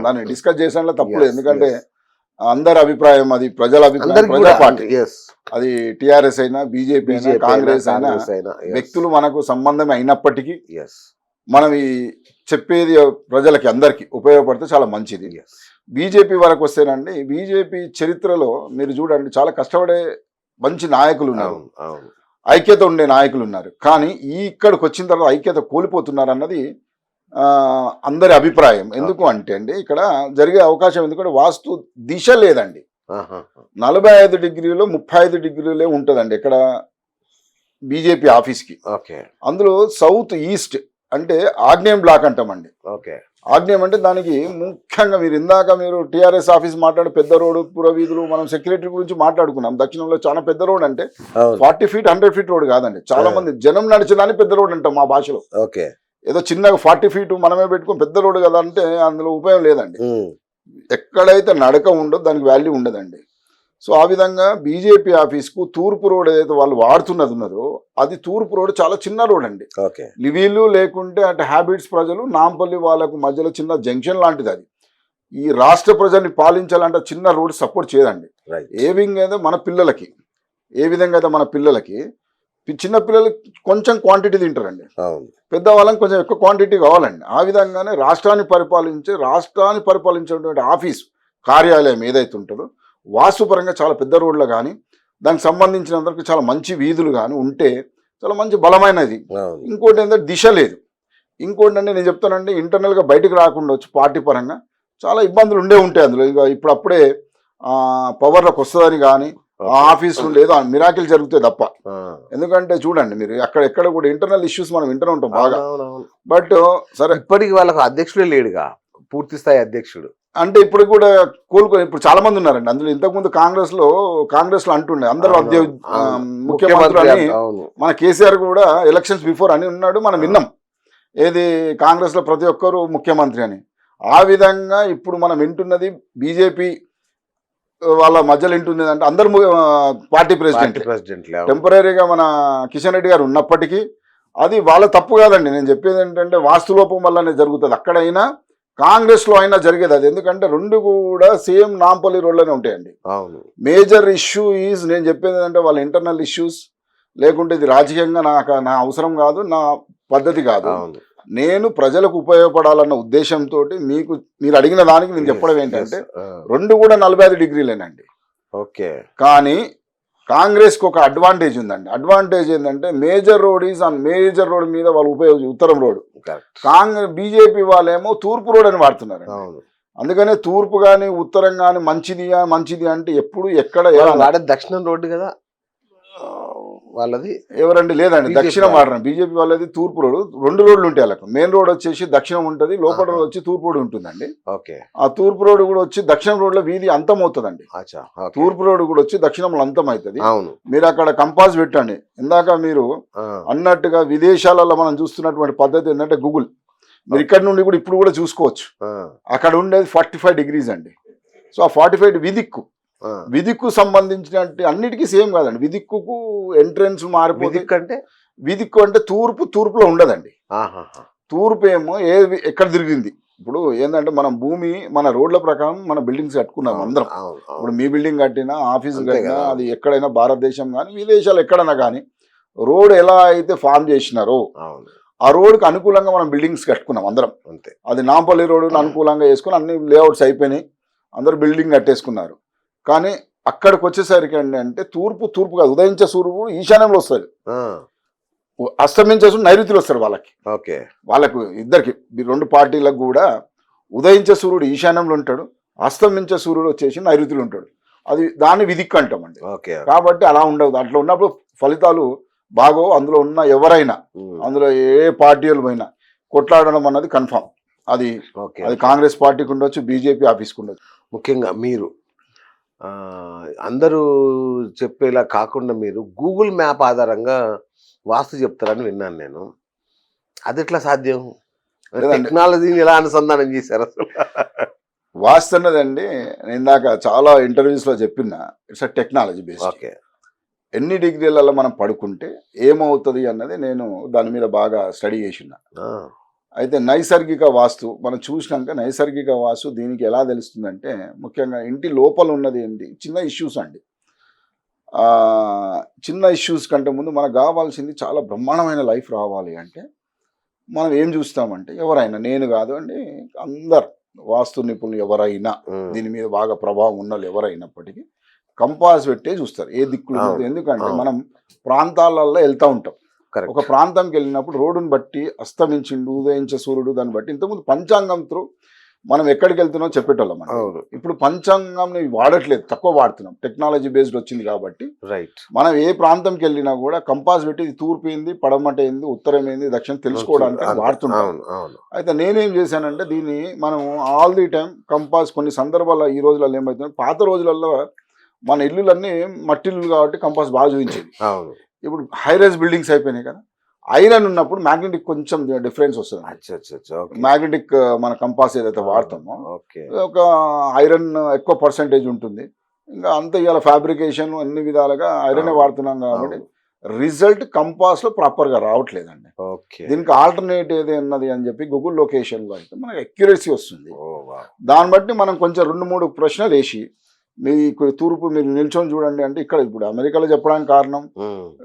దాన్ని డిస్కస్ చేసానులో తప్పులేదు. ఎందుకంటే అందరి అభిప్రాయం, అది ప్రజల అభిప్రాయం, ప్రజా పార్టీ. అది టిఆర్ఎస్ అయినా, బీజేపీ అయినా, కాంగ్రెస్ అయినా, వ్యక్తులు మనకు సంబంధం అయినప్పటికీ మనం ఈ చెప్పేది ప్రజలకి అందరికీ ఉపయోగపడితే చాలా మంచిది. బీజేపీ వరకు వస్తేనండి, బీజేపీ చరిత్రలో మీరు చూడండి చాలా కష్టపడే మంచి నాయకులు ఉన్నారు, ఐక్యత ఉండే నాయకులు ఉన్నారు. కానీ ఇక్కడికి వచ్చిన తర్వాత ఐక్యత కోల్పోతున్నారు అన్నది అందరి అభిప్రాయం. ఎందుకు అంటే అండి, ఇక్కడ జరిగే అవకాశం ఎందుకంటే వాస్తు దిశ లేదండి. ఆహా. 45 డిగ్రీలో 35 డిగ్రీలే ఉంటుందండి ఇక్కడ బీజేపీ ఆఫీస్కి. ఓకే. అందులో సౌత్ ఈస్ట్ అంటే ఆగ్నేయం బ్లాక్ అంటామండి. ఓకే. ఆగ్నేయం అంటే దానికి ముఖ్యంగా మీరు టీఆర్ఎస్ ఆఫీస్ మాట్లాడు పెద్ద రోడ్డు పురవీధులు మనం సెక్రటరీ గురించి మాట్లాడుకున్నాం. దక్షిణంలో చాలా పెద్ద రోడ్ అంటే అవును. 40 ఫీట్ 100 ఫీట్ రోడ్ కాదండి. చాలా మంది జనం నడిచడానికి పెద్ద రోడ్ అంటాం మా భాషలో. ఓకే. ఏదో చిన్నగా 40 ఫీట్ మనమే పెట్టుకుని పెద్ద రోడ్డు కదా అంటే అందులో ఉపయోగం లేదండి. ఎక్కడైతే నడక ఉండదో దానికి వాల్యూ ఉండదండి. సో ఆ విధంగా బీజేపీ ఆఫీస్కు తూర్పు రోడ్ ఏదైతే వాళ్ళు వాడుతున్నది ఉన్నదో అది తూర్పు రోడ్ చాలా చిన్న రోడ్ అండి. ఓకే. వీళ్ళు లేకుంటే అంటే హ్యాబిట్స్ ప్రజలు నాంపల్లి వాళ్ళకు మధ్యలో చిన్న జంక్షన్ లాంటిది అది. ఈ రాష్ట్ర ప్రజల్ని పాలించాలంటే చిన్న రోడ్ సపోర్ట్ చేయదండి. రైట్. ఏ విధంగా అయితే మన పిల్లలకి చిన్న పిల్లలకి కొంచెం క్వాంటిటీ తింటారండి, అవును. పెద్దవాళ్ళకి కొంచెం ఎక్కువ క్వాంటిటీ కావాలండి. ఆ విధంగానే రాష్ట్రాన్ని పరిపాలించేటువంటి ఆఫీస్ కార్యాలయం ఏదైతే ఉంటుందో వాస్తుపరంగా చాలా పెద్ద రోడ్లు కానీ దానికి సంబంధించినందుకు చాలా మంచి వీధులు కానీ ఉంటే చాలా మంచి బలమైనది. అవును. ఇంకోటి ఏంటంటే దిశ లేదు. ఇంకోటి అంటే నేను చెప్తానండి, ఇంటర్నల్గా బయటకు రాకుండా వచ్చి పార్టీ పరంగా చాలా ఇబ్బందులు ఉంటాయి అందులో. ఇక ఇప్పుడప్పుడే పవర్లోకి వస్తుందని కానీ ఆ ఆఫీస్ నుండి ఏదో మిరాకిల్ జరుగుతాయి తప్ప. ఎందుకంటే చూడండి మీరు ఎక్కడ కూడా ఇంటర్నల్ ఇష్యూస్ మనం వింటూనే ఉంటాం బాగా. బట్ సరే ఇప్పటికి వాళ్ళకు అధ్యక్షుడే లేడుగా, పూర్తి స్థాయి అధ్యక్షుడు. అంటే ఇప్పుడు కూడా ఇప్పుడు చాలా మంది ఉన్నారండి అందులో. ఇంతకుముందు కాంగ్రెస్ లో అంటుండే అందరూ ముఖ్యమంత్రి అని. మన కేసీఆర్ కూడా ఎలక్షన్స్ బిఫోర్ అని ఉన్నాడు, మనం విన్నాం ఏది కాంగ్రెస్ లో ప్రతి ఒక్కరు ముఖ్యమంత్రి అని. ఆ విధంగా ఇప్పుడు మనం వింటున్నది బీజేపీ వాళ్ళ మధ్యలో వింటున్నది అంటే అందరు పార్టీ ప్రెసిడెంట్. టెంపరీగా మన కిషన్ రెడ్డి గారు ఉన్నప్పటికీ అది వాళ్ళ తప్పు కాదండి. నేను చెప్పేది ఏంటంటే వాస్తులోపం వల్లనే జరుగుతుంది. అక్కడైనా కాంగ్రెస్ లో అయినా జరిగేది అది. ఎందుకంటే రెండు కూడా సేమ్ నాంపల్లి రోడ్లోనే ఉంటాయండి. అవును. మేజర్ ఇష్యూ ఈజ్ నేను చెప్పేది ఏంటంటే వాళ్ళ ఇంటర్నల్ ఇష్యూస్. లేకుంటే ఇది రాజకీయంగా నా అవసరం కాదు, నా పద్ధతి కాదు. నేను ప్రజలకు ఉపయోగపడాలన్న ఉద్దేశంతో మీరు అడిగిన దానికి నేను చెప్పడం ఏంటంటే రెండు కూడా 45 డిగ్రీలేనండి. ఓకే. కానీ కాంగ్రెస్కి ఒక అడ్వాంటేజ్ ఉందండి. అడ్వాంటేజ్ ఏంటంటే మేజర్ రోడ్ మీద వాళ్ళు ఉత్తరం రోడ్. బీజేపీ వాళ్ళేమో తూర్పు రోడ్ అని వాడుతున్నారు. అందుకనే తూర్పు కానీ ఉత్తరం కానీ మంచిది అంటే ఎప్పుడు ఎక్కడ దక్షిణం రోడ్డు కదా వాళ్ళది. ఎవరండి లేదండి, దక్షిణం వాడరు. బీజేపీ వాళ్ళది తూర్పు రోడ్. 2 రోడ్లు ఉంటాయి వాళ్ళకు. మెయిన్ రోడ్ వచ్చేసి దక్షిణం ఉంటుంది, లోపల రోడ్ వచ్చి తూర్పు రోడ్ ఉంటుందండి. ఓకే. ఆ తూర్పు రోడ్ కూడా వచ్చి దక్షిణం రోడ్ లో వీధి అంతం అవుతుందండి. తూర్పు రోడ్ కూడా వచ్చి దక్షిణంలో అంతం అవుతుంది. మీరు అక్కడ కంపాస్ పెట్టండి. ఇందాక మీరు అన్నట్టుగా విదేశాలలో మనం చూస్తున్నటువంటి పద్ధతి ఏంటంటే గూగుల్, మీరు ఇక్కడ నుండి కూడా ఇప్పుడు కూడా చూసుకోవచ్చు. అక్కడ ఉండేది 45 డిగ్రీస్ అండి. సో ఆ 45 విదిక్కు సంబంధించిన అన్నిటికీ సేమ్ కాదండి. విదిక్కుకు ఎంట్రెన్స్ మారిపోతుంది. విదిక్కు అంటే తూర్పులో ఉండదండి. తూర్పు ఏమో ఎక్కడ తిరిగింది. ఇప్పుడు ఏంటంటే మనం భూమి మన రోడ్ల ప్రకారం మన బిల్డింగ్స్ కట్టుకున్నాం అందరం. ఇప్పుడు మీ బిల్డింగ్ కట్టినా, ఆఫీసు కట్టినా, అది ఎక్కడైనా భారతదేశం కానీ విదేశాలు ఎక్కడైనా కానీ రోడ్ ఎలా అయితే ఫామ్ చేసినారో ఆ రోడ్కి అనుకూలంగా మనం బిల్డింగ్స్ కట్టుకున్నాం అందరం. అంతే. అది నాంపల్లి రోడ్డును అనుకూలంగా వేసుకుని అన్ని లేఅవుట్స్ అయిపోయినాయి, అందరూ బిల్డింగ్ కట్టేసుకున్నారు. కానీ అక్కడికి వచ్చేసరికి అంటే తూర్పు కాదు, ఉదయించే సూర్యుడు ఈశాన్యంలో వస్తుంది, అస్తమించే సూర్యుడు నైరుతిలో వస్తారు వాళ్ళకి. ఓకే. వాళ్ళకు ఇద్దరికి 2 పార్టీలకు కూడా ఉదయించే సూర్యుడు ఈశాన్యంలో ఉంటాడు, అస్తమించే సూర్యుడు వచ్చేసి నైరుతిలో ఉంటాడు. అది దాన్ని విదిక్కు అంటామండి. కాబట్టి అలా ఉండదు. అట్లా ఉన్నప్పుడు ఫలితాలు బాగో. అందులో ఉన్న ఎవరైనా, అందులో ఏ పార్టీలు పోయినా కొట్లాడడం అన్నది కన్ఫామ్. అది కాంగ్రెస్ పార్టీకి ఉండొచ్చు, బీజేపీ ఆఫీస్కి ఉండొచ్చు. ముఖ్యంగా మీరు అందరూ చెప్పేలా కాకుండా మీరు గూగుల్ మ్యాప్ ఆధారంగా వాస్తు చెప్తారని విన్నాను నేను. అది ఎట్లా సాధ్యం? టెక్నాలజీని ఎలా అనుసంధానం చేశారు అసలు? వాస్తు అన్నదండి ఇందాక చాలా ఇంటర్వ్యూస్లో చెప్పిన it's a technology based. Okay. ఎన్ని డిగ్రీలలో మనం పడుకుంటే ఏమవుతుంది అన్నది నేను దాని మీద బాగా స్టడీ చేసిన. అయితే నైసర్గిక వాస్తు మనం చూసినాక నైసర్గిక వాస్తు దీనికి ఎలా తెలుస్తుందంటే ముఖ్యంగా ఇంటి లోపల ఉన్నది ఏంటి చిన్న ఇష్యూస్ అండి. చిన్న ఇష్యూస్ కంటే ముందు మనకు కావాల్సింది చాలా బ్రహ్మాండమైన లైఫ్ రావాలి అంటే మనం ఏం చూస్తామంటే ఎవరైనా, నేను కాదు అండి, అందరు వాస్తు నిపుణులు ఎవరైనా దీని మీద బాగా ప్రభావం ఉన్న ఎవరైనప్పటికీ కంపాస్ పెట్టే చూస్తారు ఏ దిక్కులు. ఎందుకంటే మనం ప్రాంతాలలో వెళ్తూ ఉంటాం. ఒక ప్రాంతంకి వెళ్ళినప్పుడు రోడ్డును బట్టి అస్తమించిండు, ఉదయించే సూర్యుడు దాన్ని బట్టి ఇంతకుముందు పంచాంగం త్రూ మనం ఎక్కడికి వెళ్తున్నాం చెప్పేటోళ్ళం అండి. అవును. ఇప్పుడు పంచాంగంని వాడట్లేదు, తక్కువ వాడుతున్నాం. టెక్నాలజీ బేస్డ్ వచ్చింది కాబట్టి రైట్. మనం ఏ ప్రాంతంకి వెళ్ళినా కూడా కంపాస్ పెట్టి ఇది తూర్పు ఏంది, పడమట ఏంది, ఉత్తరం ఏంది, దక్షిణం తెలుసుకోవడానికి అది వాడుతుంటాం. అవును, అవును. అయితే నేనేం చేశానంటే దీన్ని మనం ఆల్ ది టైం కంపాస్ కొన్ని సందర్భాల్లో ఈ రోజులలో ఏమవుతుంది, పాత రోజులలో మన ఇల్లులన్నీ మట్టిల్లు కాబట్టి కంపాస్ బాగా చూపించేది. అవును. ఇప్పుడు హైరైజ్ బిల్డింగ్స్ అయిపోయినాయి కదా, ఐరన్ ఉన్నప్పుడు మ్యాగ్నెటిక్ కొంచెం డిఫరెన్స్ వస్తుంది. మ్యాగ్నెటిక్ మన కంపాస్ ఏదైతే వాడతామో ఒక ఐరన్ ఎక్కువ పర్సెంటేజ్ ఉంటుంది. ఇంకా అంత ఇవాళ ఫ్యాబ్రికేషన్ అన్ని విధాలుగా ఐరనే వాడుతున్నాం కాబట్టి రిజల్ట్ కంపాస్ లో ప్రాపర్ గా రావట్లేదండి. దీనికి ఆల్టర్నేట్ ఏది అన్నది అని చెప్పి గూగుల్ లొకేషన్ లో అయితే మనకి అక్యురసీ వస్తుంది. దాన్ని బట్టి మనం కొంచెం 2-3 ప్రశ్నలు వేసి మీకు తూర్పు మీరు నిల్చొని చూడండి అంటే ఇక్కడ ఇప్పుడు అమెరికాలో చెప్పడానికి కారణం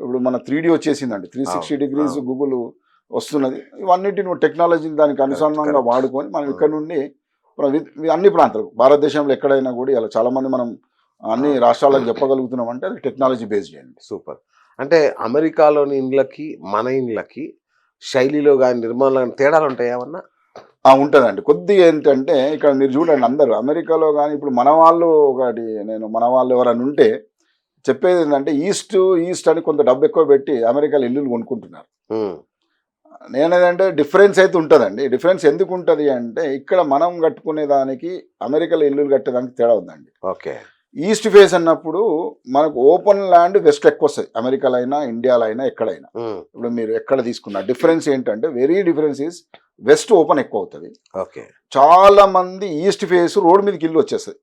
ఇప్పుడు మన 3D వచ్చేసిందండి, 360 degrees గూగుల్ వస్తున్నది. ఇవన్నిటిని టెక్నాలజీని దానికి అనుసంధానంగా వాడుకొని మనం ఇక్కడ నుండి అన్ని ప్రాంతాలు భారతదేశంలో ఎక్కడైనా కూడా ఇలా చాలా మంది మనం అన్ని రాష్ట్రాలకు చెప్పగలుగుతున్నాం అంటే అది టెక్నాలజీ బేస్డ్ అండి. సూపర్. అంటే అమెరికాలోని ఇండ్లకి మన ఇండ్లకి శైలిలో కానీ నిర్మాణంలో కానీ తేడాలు ఉంటాయి ఏమన్నా? ఉంటుందండి. కొద్దిగా ఏంటంటే ఇక్కడ మీరు చూడండి అందరూ అమెరికాలో కానీ ఇప్పుడు మన వాళ్ళు మన వాళ్ళు ఎవరైనా ఉంటే చెప్పేది ఏంటంటే ఈస్ట్ అని కొంత డబ్బు ఎక్కువ పెట్టి అమెరికాలో ఇల్లులు కొనుక్కుంటున్నారు. నేనేదంటే డిఫరెన్స్ అయితే ఉంటుందండి. డిఫరెన్స్ ఎందుకు ఉంటుంది అంటే ఇక్కడ మనం కట్టుకునే దానికి అమెరికాలో ఇల్లులు కట్టేదానికి తేడా ఉందండి. ఓకే. ఈస్ట్ ఫేస్ అన్నప్పుడు మనకు ఓపెన్ ల్యాండ్ వెస్ట్ ఎక్కువ వస్తుంది, అమెరికాలో అయినా ఇండియాలో అయినా ఎక్కడైనా. ఇప్పుడు మీరు ఎక్కడ తీసుకున్నా డిఫరెన్స్ ఏంటంటే very difference is west open ఎక్కువ అవుతుంది. చాలా మంది ఈస్ట్ ఫేస్ రోడ్ మీదకి ఇల్లు వచ్చేస్తుంది,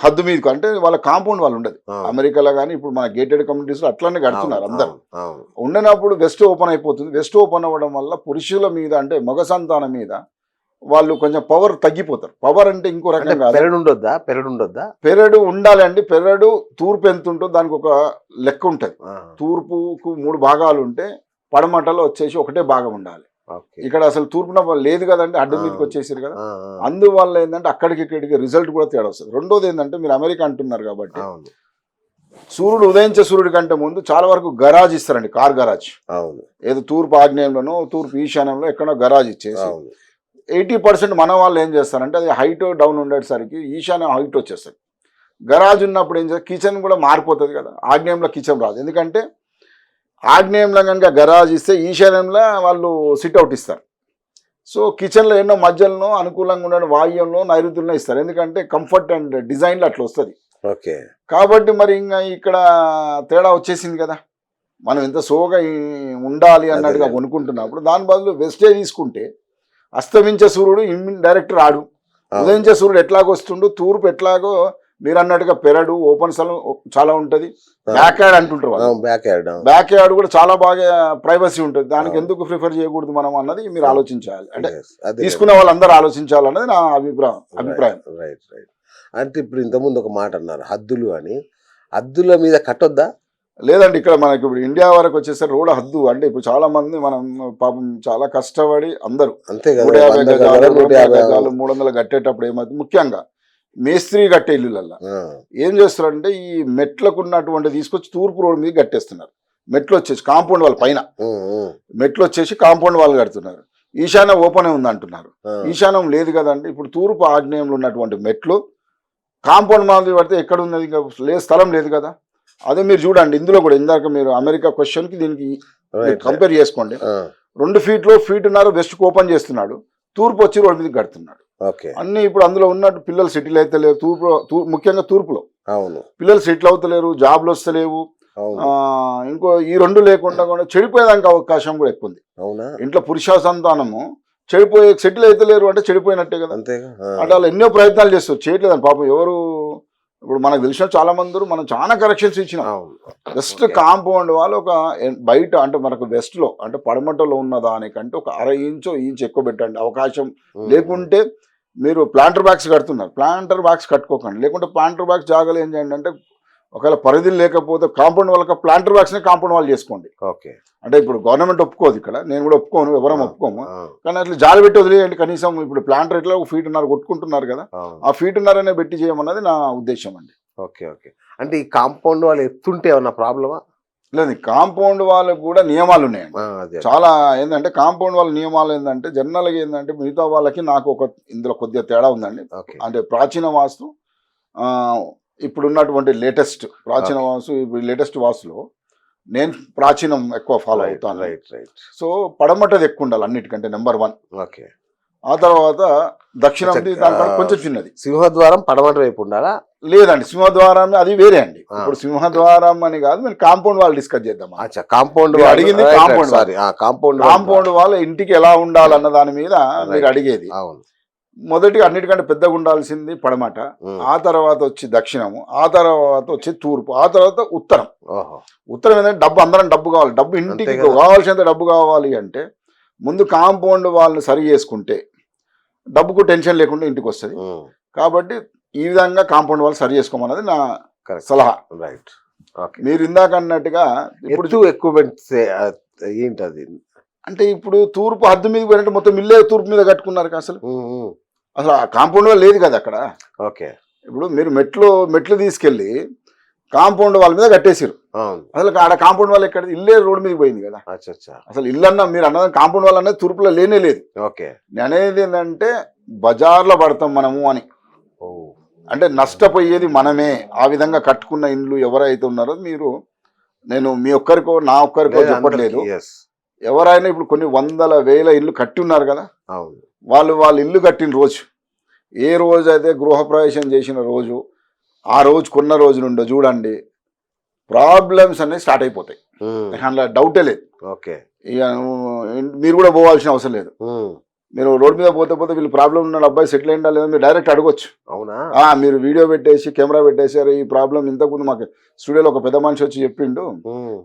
హద్దు మీదకి, అంటే వాళ్ళ కాంపౌండ్ వాళ్ళు ఉండదు. అమెరికాలో కానీ ఇప్పుడు మన గేటెడ్ కమ్యూనిటీస్ లో అట్లానే కడుతున్నారు అందరు. ఉండనప్పుడు వెస్ట్ ఓపెన్ అయిపోతుంది. వెస్ట్ ఓపెన్ అవ్వడం వల్ల పురుషుల మీద అంటే మగ సంతానం మీద వాళ్ళు కొంచెం పవర్ తగ్గిపోతారు. పవర్ అంటే ఇంకో రకంగా పెరడు ఉండాలి అండి. పెరడు తూర్పు ఎంత ఉంటుందో దానికి ఒక లెక్క ఉంటుంది. తూర్పుకు 3 భాగాలు ఉంటే పడమటలో వచ్చేసి ఒకటే భాగం ఉండాలి. ఇక్కడ అసలు తూర్పున లేదు కదండి, అడ్డు మీదకి వచ్చేసారు కదా. అందువల్ల ఏంటంటే అక్కడికి ఇక్కడికి రిజల్ట్ కూడా తేడా వస్తుంది. రెండోది ఏంటంటే మీరు అమెరికా అంటున్నారు కాబట్టి సూర్యుడు ఉదయించే సూర్యుడి కంటే ముందు చాలా వరకు గరాజ్ ఇస్తారండి, కార్ గరాజ్. ఏదో తూర్పు ఆగ్నేయంలోనో తూర్పు ఈశాన్యంలో ఎక్కడో గరాజ్ ఇచ్చేసి 80% మన వాళ్ళు ఏం చేస్తారంటే అది హైట్ డౌన్ ఉండేసరికి ఈశాన్యం హైట్ వచ్చేస్తుంది. గరాజ్ ఉన్నప్పుడు ఏం చేస్తారు, కిచెన్ కూడా మారిపోతుంది కదా. ఆగ్నేయంలో కిచెన్ రాదు, ఎందుకంటే ఆగ్నేయంలో కనుక గరాజ్ ఇస్తే ఈశాన్యంలో వాళ్ళు సిట్అవుట్ ఇస్తారు. సో కిచెన్లో ఎన్నో మధ్యలో అనుకూలంగా ఉన్న వాయువ్యంలో నైరుతుల్లో ఇస్తారు, ఎందుకంటే కంఫర్ట్ అండ్ డిజైన్లో అట్లా వస్తుంది. కాబట్టి మరి ఇంకా ఇక్కడ తేడా వచ్చేసింది కదా. మనం ఎంత సోగా ఉండాలి అన్నట్టుగా కొనుక్కుంటున్నప్పుడు దాని బదులు వెస్టే తీసుకుంటే అస్తమించే సూర్యుడు డైరెక్ట్ రాడు, ఉదయించే సూర్యుడు ఎట్లాగో వస్తుండు, తూర్పు ఎట్లాగో మీరు అన్నట్టుగా పెరడు ఓపెన్ స్థలం చాలా ఉంటుంది. బ్యాక్ యార్డ్ అంటుంటారు వాళ్ళు, బ్యాక్ యార్డ్ కూడా చాలా బాగా ప్రైవసీ ఉంటుంది. దానికి ఎందుకు ప్రిఫర్ చేయకూడదు మనం అన్నది మీరు ఆలోచించాలి, అంటే తీసుకునే వాళ్ళందరూ ఆలోచించాలన్నది నా అభిప్రాయం. అంటే ఇప్పుడు ఇంతకుముందు ఒక మాట అన్నారు హద్దులు అని, హద్దుల మీద కట్టొద్దా? లేదండి, ఇక్కడ మనకి ఇప్పుడు ఇండియా వరకు వచ్చేసరికి రోడ్ హద్దు అంటే ఇప్పుడు చాలా మంది మనం పాపం చాలా కష్టపడి అందరూ 150 గజాలు 300 కట్టేటప్పుడు ఏమవుతుంది, ముఖ్యంగా మేస్త్రి కట్టే ఇల్లులల్లా ఏం చేస్తారంటే ఈ మెట్లకు ఉన్నటువంటి తీసుకొచ్చి తూర్పు రోడ్ మీద కట్టేస్తున్నారు. మెట్లు వచ్చేసి కాంపౌండ్ వాళ్ళ పైన మెట్లు వచ్చేసి కాంపౌండ్ వాళ్ళు కడుతున్నారు. ఈశాన్యం ఓపెన్ ఉంది అంటున్నారు. ఈశాన్యం లేదు కదండి. ఇప్పుడు తూర్పు ఆగ్నేయంలో ఉన్నటువంటి మెట్లు కాంపౌండ్ మాదిరి పడితే ఎక్కడ ఉన్నది, ఇంకా లేదు, స్థలం లేదు కదా. అదే మీరు చూడండి ఇందులో కూడా ఇందాక మీరు అమెరికా క్వశ్చన్ కి దీనికి కంపేర్ చేసుకోండి. 2 ఫీట్లో ఫీట్న్నర వెస్ట్ ఓపెన్ చేస్తున్నాడు, తూర్పు వచ్చి రోడ్ మీద కడుతున్నాడు. అన్ని ఇప్పుడు అందులో ఉన్నట్టు పిల్లలు సెటిల్ అయితే లేరు. ముఖ్యంగా తూర్పులో పిల్లలు సెటిల్ అవుతలేరు, జాబ్లు వస్తలేవు. ఇంకో ఈ 2 లేకుండా కూడా చెడిపోయేదానికి అవకాశం కూడా ఎక్కువ ఉంది. ఇంట్లో పురుష సంతానము సెటిల్ అయితే లేరు అంటే చెడిపోయినట్టే కదా. అంటే వాళ్ళు ఎన్నో ప్రయత్నాలు చేస్తారు, చేయట్లేదని పాపం ఎవరు. ఇప్పుడు మనకు తెలిసిన చాలా మంది మనం చాలా కరెక్షన్స్ ఇచ్చినాం. వెస్ట్ కాంపౌండ్ వాళ్ళు ఒక బయట అంటే మనకు వెస్ట్ లో అంటే పడమటలో ఉన్న దానికంటే ఒక 1/2 ఇంచ్ ఎక్కువ పెట్టండి అవకాశం. లేకుంటే మీరు ప్లాంటర్ బ్యాగ్స్ కడుతున్నారు, ప్లాంటర్ బ్యాగ్స్ కట్టుకోకండి. లేకుంటే ప్లాంటర్ బ్యాగ్స్ జాగాలు ఏం చేయండి అంటే ఒకవేళ పరిధులు లేకపోతే కాంపౌండ్ వాళ్ళకి ప్లాంటర్ బ్యాగ్స్ నే కాంపౌండ్ వాళ్ళు చేసుకోండి. అంటే ఇప్పుడు గవర్నమెంట్ ఒప్పుకోదు, ఇక్కడ నేను కూడా ఒప్పుకోను, ఎవరం ఒప్పుకోము. కానీ అట్లా జాలి పెట్టి వదిలేయండి కనీసం. ఇప్పుడు ప్లాంటర్ ఎట్లా 1 ఫీట్న్నర కొట్టుకుంటున్నారు కదా, ఆ ఫీట్న్నరనే పెట్టి చేయమన్నది నా ఉద్దేశం అండి. అంటే ఈ కాంపౌండ్ వాళ్ళు ఎత్తుంటే ఏమన్నా ప్రాబ్లమా? లేదు కాంపౌండ్ వాళ్ళకు కూడా నియమాలు ఉన్నాయండి. అదే చాలా ఏంటంటే కాంపౌండ్ వాళ్ళ నియమాలు ఏంటంటే జనరల్గా ఏంటంటే మిగతా వాళ్ళకి నాకు ఒక ఇందులో కొద్దిగా తేడా ఉందండి. ఓకే అంటే ప్రాచీన వాస్తు ఆ, ఇప్పుడున్నటువంటి లేటెస్ట్ ప్రాచీన Okay. వాస్తు ఇప్పుడు లేటెస్ట్ వాస్తులో నేను ప్రాచీనం ఎక్కువ ఫాలో అవుతాను. రైట్ సో పడమటది ఎక్కువ ఉండాలి అన్నిటికంటే నెంబర్ 1. ఓకే ఆ తర్వాత దక్షిణంది అచ్చా, దానికన్నా కొంచెం చిన్నది. సింహద్వారం పడమటి వైపు ఉండాలా? లేదండి సింహద్వారం అది వేరే అండి. ఆ. ఇప్పుడు సింహద్వారం అని కాదు, మీరు కాంపౌండ్ వాళ్ళు డిస్కస్ చేద్దాం. అచ్చా కాంపౌండ్ మీరు అడిగింది compound సారీ కాంపౌండ్ కాంపౌండ్ వాళ్ళ ఇంటికి ఎలా ఉండాలన్న దాని మీద మీరు అడిగేది. అవును మొదటిగా అన్నిటికంటే పెద్దగా ఉండాల్సింది పడమట, ఆ తర్వాత వచ్చి దక్షిణము, ఆ తర్వాత వచ్చి తూర్పు, ఆ తర్వాత ఉత్తరం. ఓహో ఉత్తరం ఏంటంటే డబ్బు, అందరం డబ్బు కావాలి, డబ్బు ఇంటికి అంతే కదా. కావాల్సినంత డబ్బు కావాలి అంటే ముందు కాంపౌండ్ వాళ్ళని సరి చేసుకుంటే డబ్బుకు టెన్షన్ లేకుండా ఇంటికి వస్తుంది. కాబట్టి ఈ విధంగా కాంపౌండ్ వాళ్ళు సరి చేసుకోమన్నది నా కరెక్ట్ సలహా. రైట్ ఓకే మీరు ఇందాక అన్నట్టుగా ఇప్పుడు ఇప్పుడు ఎక్విప్మెంట్స్ ఏంటది? అంటే ఇప్పుడు తూర్పు హద్దు మీద పోయినట్టు మొత్తం ఇల్లే తూర్పు మీద కట్టుకున్నారు అసలు. అసలు ఆ కాంపౌండ్ వాళ్ళు లేదు కదా అక్కడ. ఓకే ఇప్పుడు మీరు మెట్లు తీసుకెళ్ళి కాంపౌండ్ వాళ్ళ మీద కట్టేసారు. అవును అసలు ఆడ కాంపౌండ్ వాళ్ళు ఎక్కడ, ఇల్లే రోడ్డు మీద పోయింది కదా. అచ్చా అసలు ఇల్లు అన్న మీరు అన్నది కాంపౌండ్ వాళ్ళు అనేది తూర్పులో లేనే లేదు. ఓకే నేను అనేది ఏంటంటే బజార్లో పడతాం మనము అని, ఓ అంటే నష్టపోయేది మనమే. ఆ విధంగా కట్టుకున్న ఇండ్లు ఎవరైతే ఉన్నారో మీరు, నేను మీ ఒక్కరికో నా ఒక్కరికో చెప్పట్లేదు, ఎస్ ఎవరైనా ఇప్పుడు కొన్ని వందల వేల ఇల్లు కట్టి ఉన్నారు కదా, అవును వాళ్ళు ఇల్లు కట్టిన రోజు, ఏ రోజు అయితే గృహప్రవేశం చేసిన రోజు, ఆ రోజు కొన్న రోజు నుండి చూడండి ప్రాబ్లమ్స్ అనేవి స్టార్ట్ అయిపోతాయి. అందులో డౌటే లేదు. ఓకే ఇక మీరు కూడా పోవాల్సిన అవసరం లేదు. మీరు రోడ్ మీద పోతే వీళ్ళు ప్రాబ్లం ఉన్న అబ్బాయి సెటిల్ అయిందా లేదా మీరు డైరెక్ట్ అడగొచ్చు. అవునా? మీరు వీడియో పెట్టేసి కెమెరా పెట్టేసారు, ఈ ప్రాబ్లం ఇంతకుముందు మాకు స్టూడియోలో ఒక పెద్ద మనిషి వచ్చి చెప్పిండు,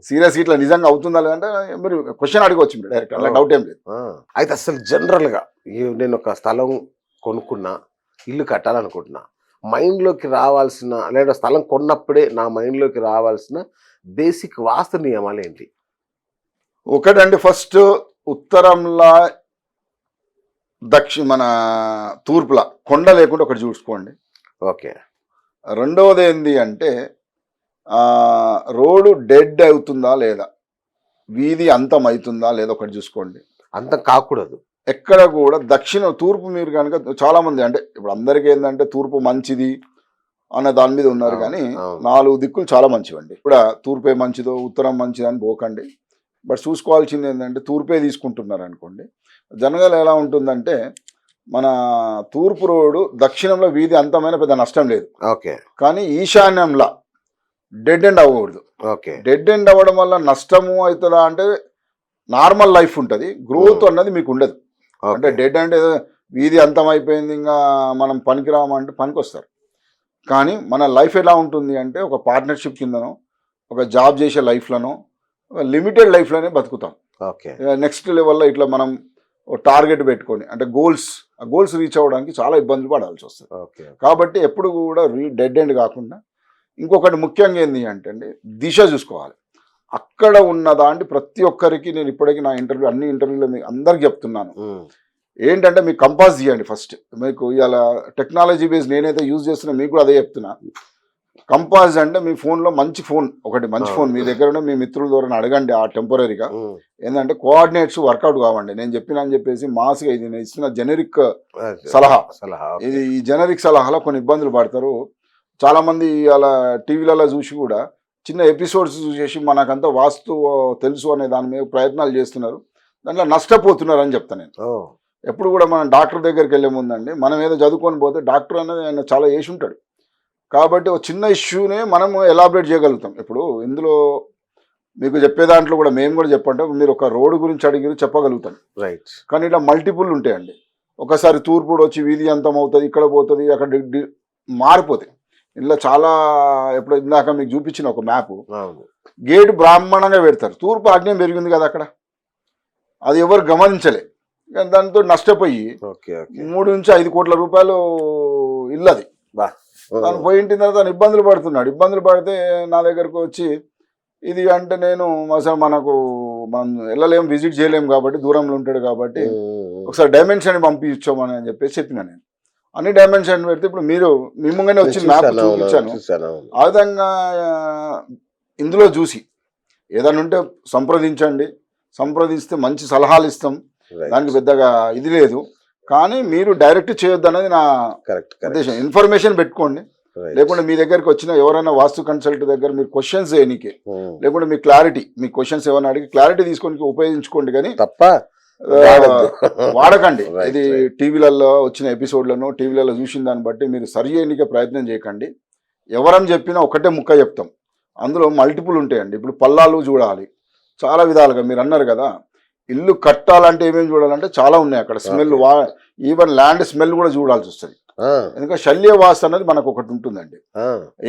సీరియస్ ఇట్లా నిజంగా అవుతుందా లేదంటే మీరు క్వశ్చన్ అడగవచ్చు మీరు డైరెక్ట్, అలా డౌట్ ఏం లేదు. అయితే అసలు జనరల్ గా నేను ఒక స్థలం కొనుక్కున్నా, ఇల్లు కట్టాలనుకుంటున్నా, మైండ్లోకి రావాల్సిన లేదా స్థలం కొన్నప్పుడే నా మైండ్లోకి రావాల్సిన బేసిక్ వాస్తు నియమాలు ఏంటి? ఒకటండి, ఫస్ట్ ఉత్తరంలా మన తూర్పులా కొండ లేకుండా ఒకటి చూసుకోండి. ఓకే రెండవది ఏంది అంటే రోడ్డు డెడ్ అవుతుందా లేదా, వీధి అంతం అవుతుందా లేదా ఒకటి చూసుకోండి. అంతం కాకూడదు ఎక్కడ కూడా. తూర్పు మీరు కనుక చాలా మంది అంటే ఇప్పుడు అందరికీ ఏంటంటే తూర్పు మంచిది అన్న దాని మీద ఉన్నారు, కానీ 4 దిక్కులు చాలా మంచివండి. ఇప్పుడు తూర్పే మంచిదో ఉత్తరం మంచిదో అని పోకండి. బట్ చూసుకోవాల్సింది ఏంటంటే తూర్పే తీసుకుంటున్నారు అనుకోండి, జనరల్ ఎలా ఉంటుందంటే మన తూర్పు రోడ్డు దక్షిణంలో వీధి అంతమైన పెద్ద నష్టం లేదు. ఓకే కానీ ఈశాన్యంలో డెడ్ ఎండ్ అవ్వకూడదు. ఓకే డెడ్ ఎండ్ అవ్వడం వల్ల నష్టము అవుతుందా అంటే నార్మల్ లైఫ్ ఉంటుంది, గ్రోత్ అన్నది మీకు ఉండదు. అంటే డెడ్ అంటే వీధి అంతం అయిపోయింది ఇంకా మనం పనికిరామంటే పనికి వస్తారు. కానీ మన లైఫ్ ఎలా ఉంటుంది అంటే ఒక పార్ట్నర్షిప్ కిందనో, ఒక జాబ్ చేసే లైఫ్లోనో, లిమిటెడ్ లైఫ్లోనే బతుకుతాం. ఓకే నెక్స్ట్ లెవెల్లో ఇట్లా మనం టార్గెట్ పెట్టుకొని అంటే గోల్స్ రీచ్ అవ్వడానికి చాలా ఇబ్బందులు పడాల్సి వస్తుంది. ఓకే కాబట్టి ఎప్పుడు కూడా డెడ్ ఎండ్ కాకుండా ఇంకొకటి ముఖ్యంగా ఏంటి అంటే దిశ చూసుకోవాలి. అక్కడ ఉన్నదాంటి ప్రతి ఒక్కరికి నేను ఇప్పటికీ నా అన్ని ఇంటర్వ్యూలో మీకు అందరికి చెప్తున్నాను ఏంటంటే మీకు కంపాస్ తీయండి ఫస్ట్. మీకు ఇవాళ టెక్నాలజీ బేస్ నేనైతే యూజ్ చేస్తున్నా మీకు కూడా అదే చెప్తున్నా. కంపాస్ అంటే మీ ఫోన్లో మంచి ఫోన్ మీ దగ్గర ఉన్న మీ మిత్రుల ద్వారా అడగండి. ఆ టెంపరీగా ఏంటంటే కోఆర్డినేట్స్ వర్కౌట్ కావండి. నేను చెప్పినా అని చెప్పేసి మాస్గా ఇది నేను ఇస్తున్న జెనరిక్ సలహా. ఇది ఈ జెనరిక్ సలహాలో కొన్ని ఇబ్బందులు పడతారు చాలామంది. అలా టీవీలలో చూసి కూడా చిన్న ఎపిసోడ్స్ చూసేసి మనకంతా వాస్తు తెలుసు అనే దాని మీద ప్రయత్నాలు చేస్తున్నారు, దాంట్లో నష్టపోతున్నారు అని చెప్తాను నేను. ఎప్పుడు కూడా మనం డాక్టర్ దగ్గరికి వెళ్ళే ముందండి, మనం ఏదో చదువుకొని పోతే డాక్టర్ అనేది ఆయన చాలా వేసి ఉంటాడు. కాబట్టి ఒక చిన్న ఇష్యూనే మనం ఎలాబరేట్ చేయగలుగుతాం. ఇప్పుడు ఇందులో మీకు చెప్పే దాంట్లో కూడా మేము కూడా చెప్పంటే మీరు ఒక రోడ్డు గురించి అడిగి చెప్పగలుగుతాం, రైట్. కానీ ఇలా మల్టిపుల్ ఉంటాయండి. ఒకసారి తూర్పుడు వచ్చి వీధి అంతం అవుతుంది, ఇక్కడ పోతుంది, అక్కడ మారిపోతాయి. ఇందులో చాలా ఎప్పుడు ఇందాక మీకు చూపించిన ఒక మ్యాప్, గేటు బ్రాహ్మణంగా పెడతారు, తూర్పు ఆగ్నేయం పెరిగింది కదా అక్కడ, అది ఎవరు గమనించలే. దాంతో నష్టపోయి 3 నుంచి 5 కోట్ల రూపాయలు ఇల్లది. తను పోయింటిన తర్వాత తను ఇబ్బందులు పడుతున్నాడు. ఇబ్బందులు పడితే నా దగ్గరకు వచ్చి ఇది అంటే నేను అసలు మనం వెళ్ళలేము, విజిట్ చేయలేము కాబట్టి దూరంలో ఉంటాడు కాబట్టి ఒకసారి డైమెన్షన్ పంపించమని అని చెప్పేసి చెప్పిన. నేను అన్ని డైమెన్షన్ పెడితే ఇప్పుడు మీరు మిమ్మల్ని వచ్చిన మ్యాప్ చూపించాను. ఆ విధంగా ఇందులో చూసి ఏదైనా ఉంటే సంప్రదించండి, సంప్రదిస్తే మంచి సలహాలు ఇస్తాం, దానికి పెద్దగా ఇది లేదు. కానీ మీరు డైరెక్ట్ చేయొద్దు అనేది నా కరెక్ట్ ఉద్దేశం. ఇన్ఫర్మేషన్ పెట్టుకోండి, లేకుంటే మీ దగ్గరికి వచ్చిన ఎవరైనా వాస్తు కన్సల్ట్ దగ్గర మీరు క్వశ్చన్స్ చేయనీకే, లేకుంటే మీ క్లారిటీ, మీ క్వశ్చన్స్ ఏమైనా అడిగి క్లారిటీ తీసుకొని ఉపయోగించుకోండి, కానీ తప్ప వాడకండి. ఇది టీవీలలో వచ్చిన ఎపిసోడ్లను టీవీలలో చూసిన దాన్ని బట్టి మీరు సరి చేయనికే ప్రయత్నం చేయకండి. ఎవరని చెప్పినా ఒకటే ముక్క చెప్తాం, అందులో మల్టిపుల్ ఉంటాయండి. ఇప్పుడు పల్లాలు చూడాలి చాలా విధాలుగా, మీరు అన్నారు కదా ఇల్లు కట్టాలంటే ఏమేమి చూడాలంటే చాలా ఉన్నాయి అక్కడ. స్మెల్, ఈవెన్ ల్యాండ్ స్మెల్ కూడా చూడాల్సి వస్తుంది. ఎందుకంటే శల్య వాస్తు అనేది మనకు ఒకటి ఉంటుందండి.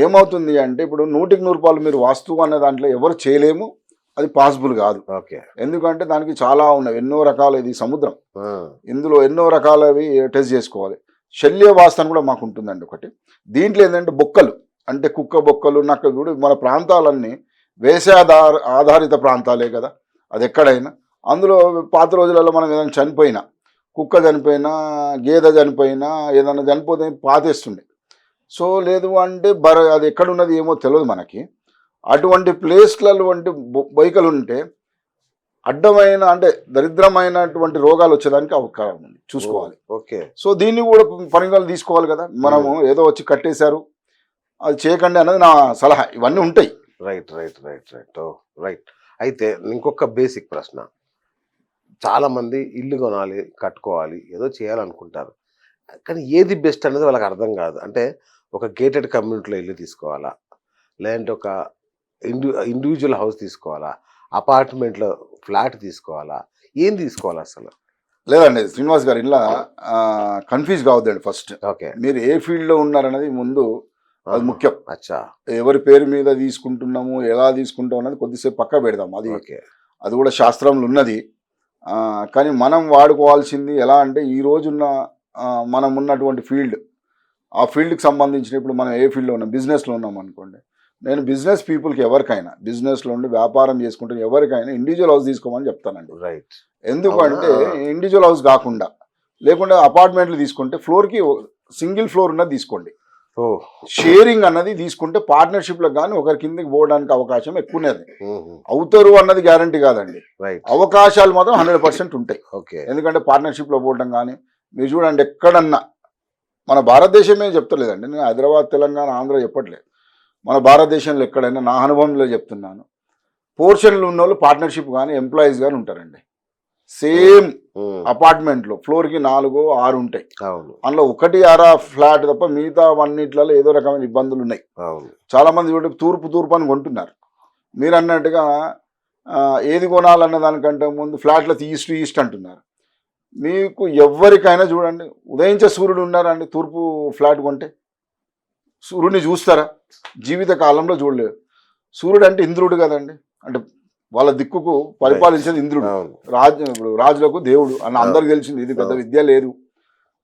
ఏమవుతుంది అంటే ఇప్పుడు 100% మీరు వాస్తువు అనే దాంట్లో ఎవరు చేయలేము, అది పాసిబుల్ కాదు. ఎందుకంటే దానికి చాలా ఉన్నాయి, ఎన్నో రకాల, ఇది సముద్రం, ఇందులో ఎన్నో రకాలవి టెస్ట్ చేసుకోవాలి. శల్య వాస్తు అని కూడా మాకు ఉంటుందండి ఒకటి. దీంట్లో ఏంటంటే బొక్కలు, అంటే కుక్క బొక్కలు, నక్క కూడా మన ప్రాంతాలన్నీ ఆధారిత ప్రాంతాలే కదా, అది ఎక్కడైనా. అందులో పాత రోజులలో మనం ఏదైనా చనిపోయినా, కుక్క చనిపోయినా, గేదె చనిపోయినా, ఏదైనా చనిపోతే పాతేస్తుండే. సో లేదు అంటే అది ఎక్కడున్నది ఏమో తెలియదు మనకి. అటువంటి ప్లేస్లలో వంటి బొయ్కలు ఉంటే అడ్డమైన, అంటే దరిద్రమైనటువంటి రోగాలు వచ్చేదానికి అవకాశం ఉంది, చూసుకోవాలి. సో దీన్ని కూడా పరిగణలు తీసుకోవాలి కదా. మనము ఏదో వచ్చి కట్టేశారు అది చేయకండి అన్నది నా సలహా. ఇవన్నీ ఉంటాయి. రైట్. అయితే ఇంకొక బేసిక్ ప్రశ్న, చాలా మంది ఇల్లు కొనాలి, కట్టుకోవాలి, ఏదో చేయాలనుకుంటారు, కానీ ఏది బెస్ట్ అనేది వాళ్ళకి అర్థం కాదు. అంటే ఒక గేటెడ్ కమ్యూనిటీలో ఇల్లు తీసుకోవాలా, లేదంటే ఒక ఇండివిజువల్ హౌస్ తీసుకోవాలా, అపార్ట్మెంట్లో ఫ్లాట్ తీసుకోవాలా, ఏం తీసుకోవాలి అసలు? లేదండి శ్రీనివాస్ గారు, ఇలా కన్ఫ్యూజ్ కావద్దండి. ఫస్ట్ మీరు ఏ ఫీల్డ్లో ఉన్నారనేది ముందు అది ముఖ్యం. ఎవరి పేరు మీద తీసుకుంటున్నాము, ఎలా తీసుకుంటాం అన్నది కొద్దిసేపు పక్క పెడదాం. అది కూడా శాస్త్రంలో ఉన్నది. కానీ మనం వాడుకోవాల్సింది ఎలా అంటే ఈ రోజున్న మనం ఉన్నటువంటి ఫీల్డ్, ఆ ఫీల్డ్కి సంబంధించిన, ఇప్పుడు మనం ఏ ఫీల్డ్లో ఉన్నాం, బిజినెస్లో ఉన్నాం అనుకోండి, నేను బిజినెస్ పీపుల్కి ఎవరికైనా, బిజినెస్లో ఉండి వ్యాపారం చేసుకుంటే ఎవరికైనా ఇండివిజువల్ హౌస్ తీసుకోమని చెప్తానండి. ఎందుకంటే ఇండివిజువల్ హౌస్ కాకుండా, లేకుండా అపార్ట్మెంట్లు తీసుకుంటే ఫ్లోర్కి సింగిల్ ఫ్లోర్ ఉన్నది తీసుకోండి. షేరింగ్ అన్నది తీసుకుంటే పార్ట్నర్షిప్లకు కానీ ఒకరి కిందకి పోవడానికి అవకాశం ఎక్కువనేది. అవుతారు అన్నది గ్యారంటీ కాదండి, అవకాశాలు మాత్రం 100% ఉంటాయి. ఎందుకంటే పార్ట్నర్షిప్లో పోవడం కానీ, మీరు చూడండి ఎక్కడన్నా, మన భారతదేశమే చెప్తలేదండి, నేను హైదరాబాద్, తెలంగాణ, ఆంధ్ర చెప్పట్లేదు, మన భారతదేశంలో ఎక్కడైనా నా అనుభవంలో చెప్తున్నాను, పోర్షన్లు ఉన్న వాళ్ళు పార్ట్నర్షిప్ కానీ ఎంప్లాయీస్ కానీ ఉంటారండి. సేమ్ అపార్ట్మెంట్లో ఫ్లోర్కి 4-6 ఉంటాయి. అందులో 1-6 ఫ్లాట్ తప్ప మిగతా అన్నిట్లలో ఏదో రకమైన ఇబ్బందులు ఉన్నాయి. చాలా మంది చూడండి తూర్పు అని కొంటున్నారు. మీరు అన్నట్టుగా ఏది కొనాలన్న దానికంటే ముందు ఫ్లాట్ల ఈస్ట్ అంటున్నారు. మీకు ఎవరికైనా చూడండి, ఉదయించే సూర్యుడు ఉన్నారండి తూర్పు ఫ్లాట్ కొంటే, సూర్యుడిని చూస్తారా? జీవిత కాలంలో చూడలేదు. సూర్యుడు అంటే ఇంద్రుడు కదండి, అంటే వాళ్ళ దిక్కుకు పరిపాలించేది ఇంద్రుడు, ఇప్పుడు రాజులకు దేవుడు అని అందరికి తెలిసింది, ఇది పెద్ద విద్య లేదు.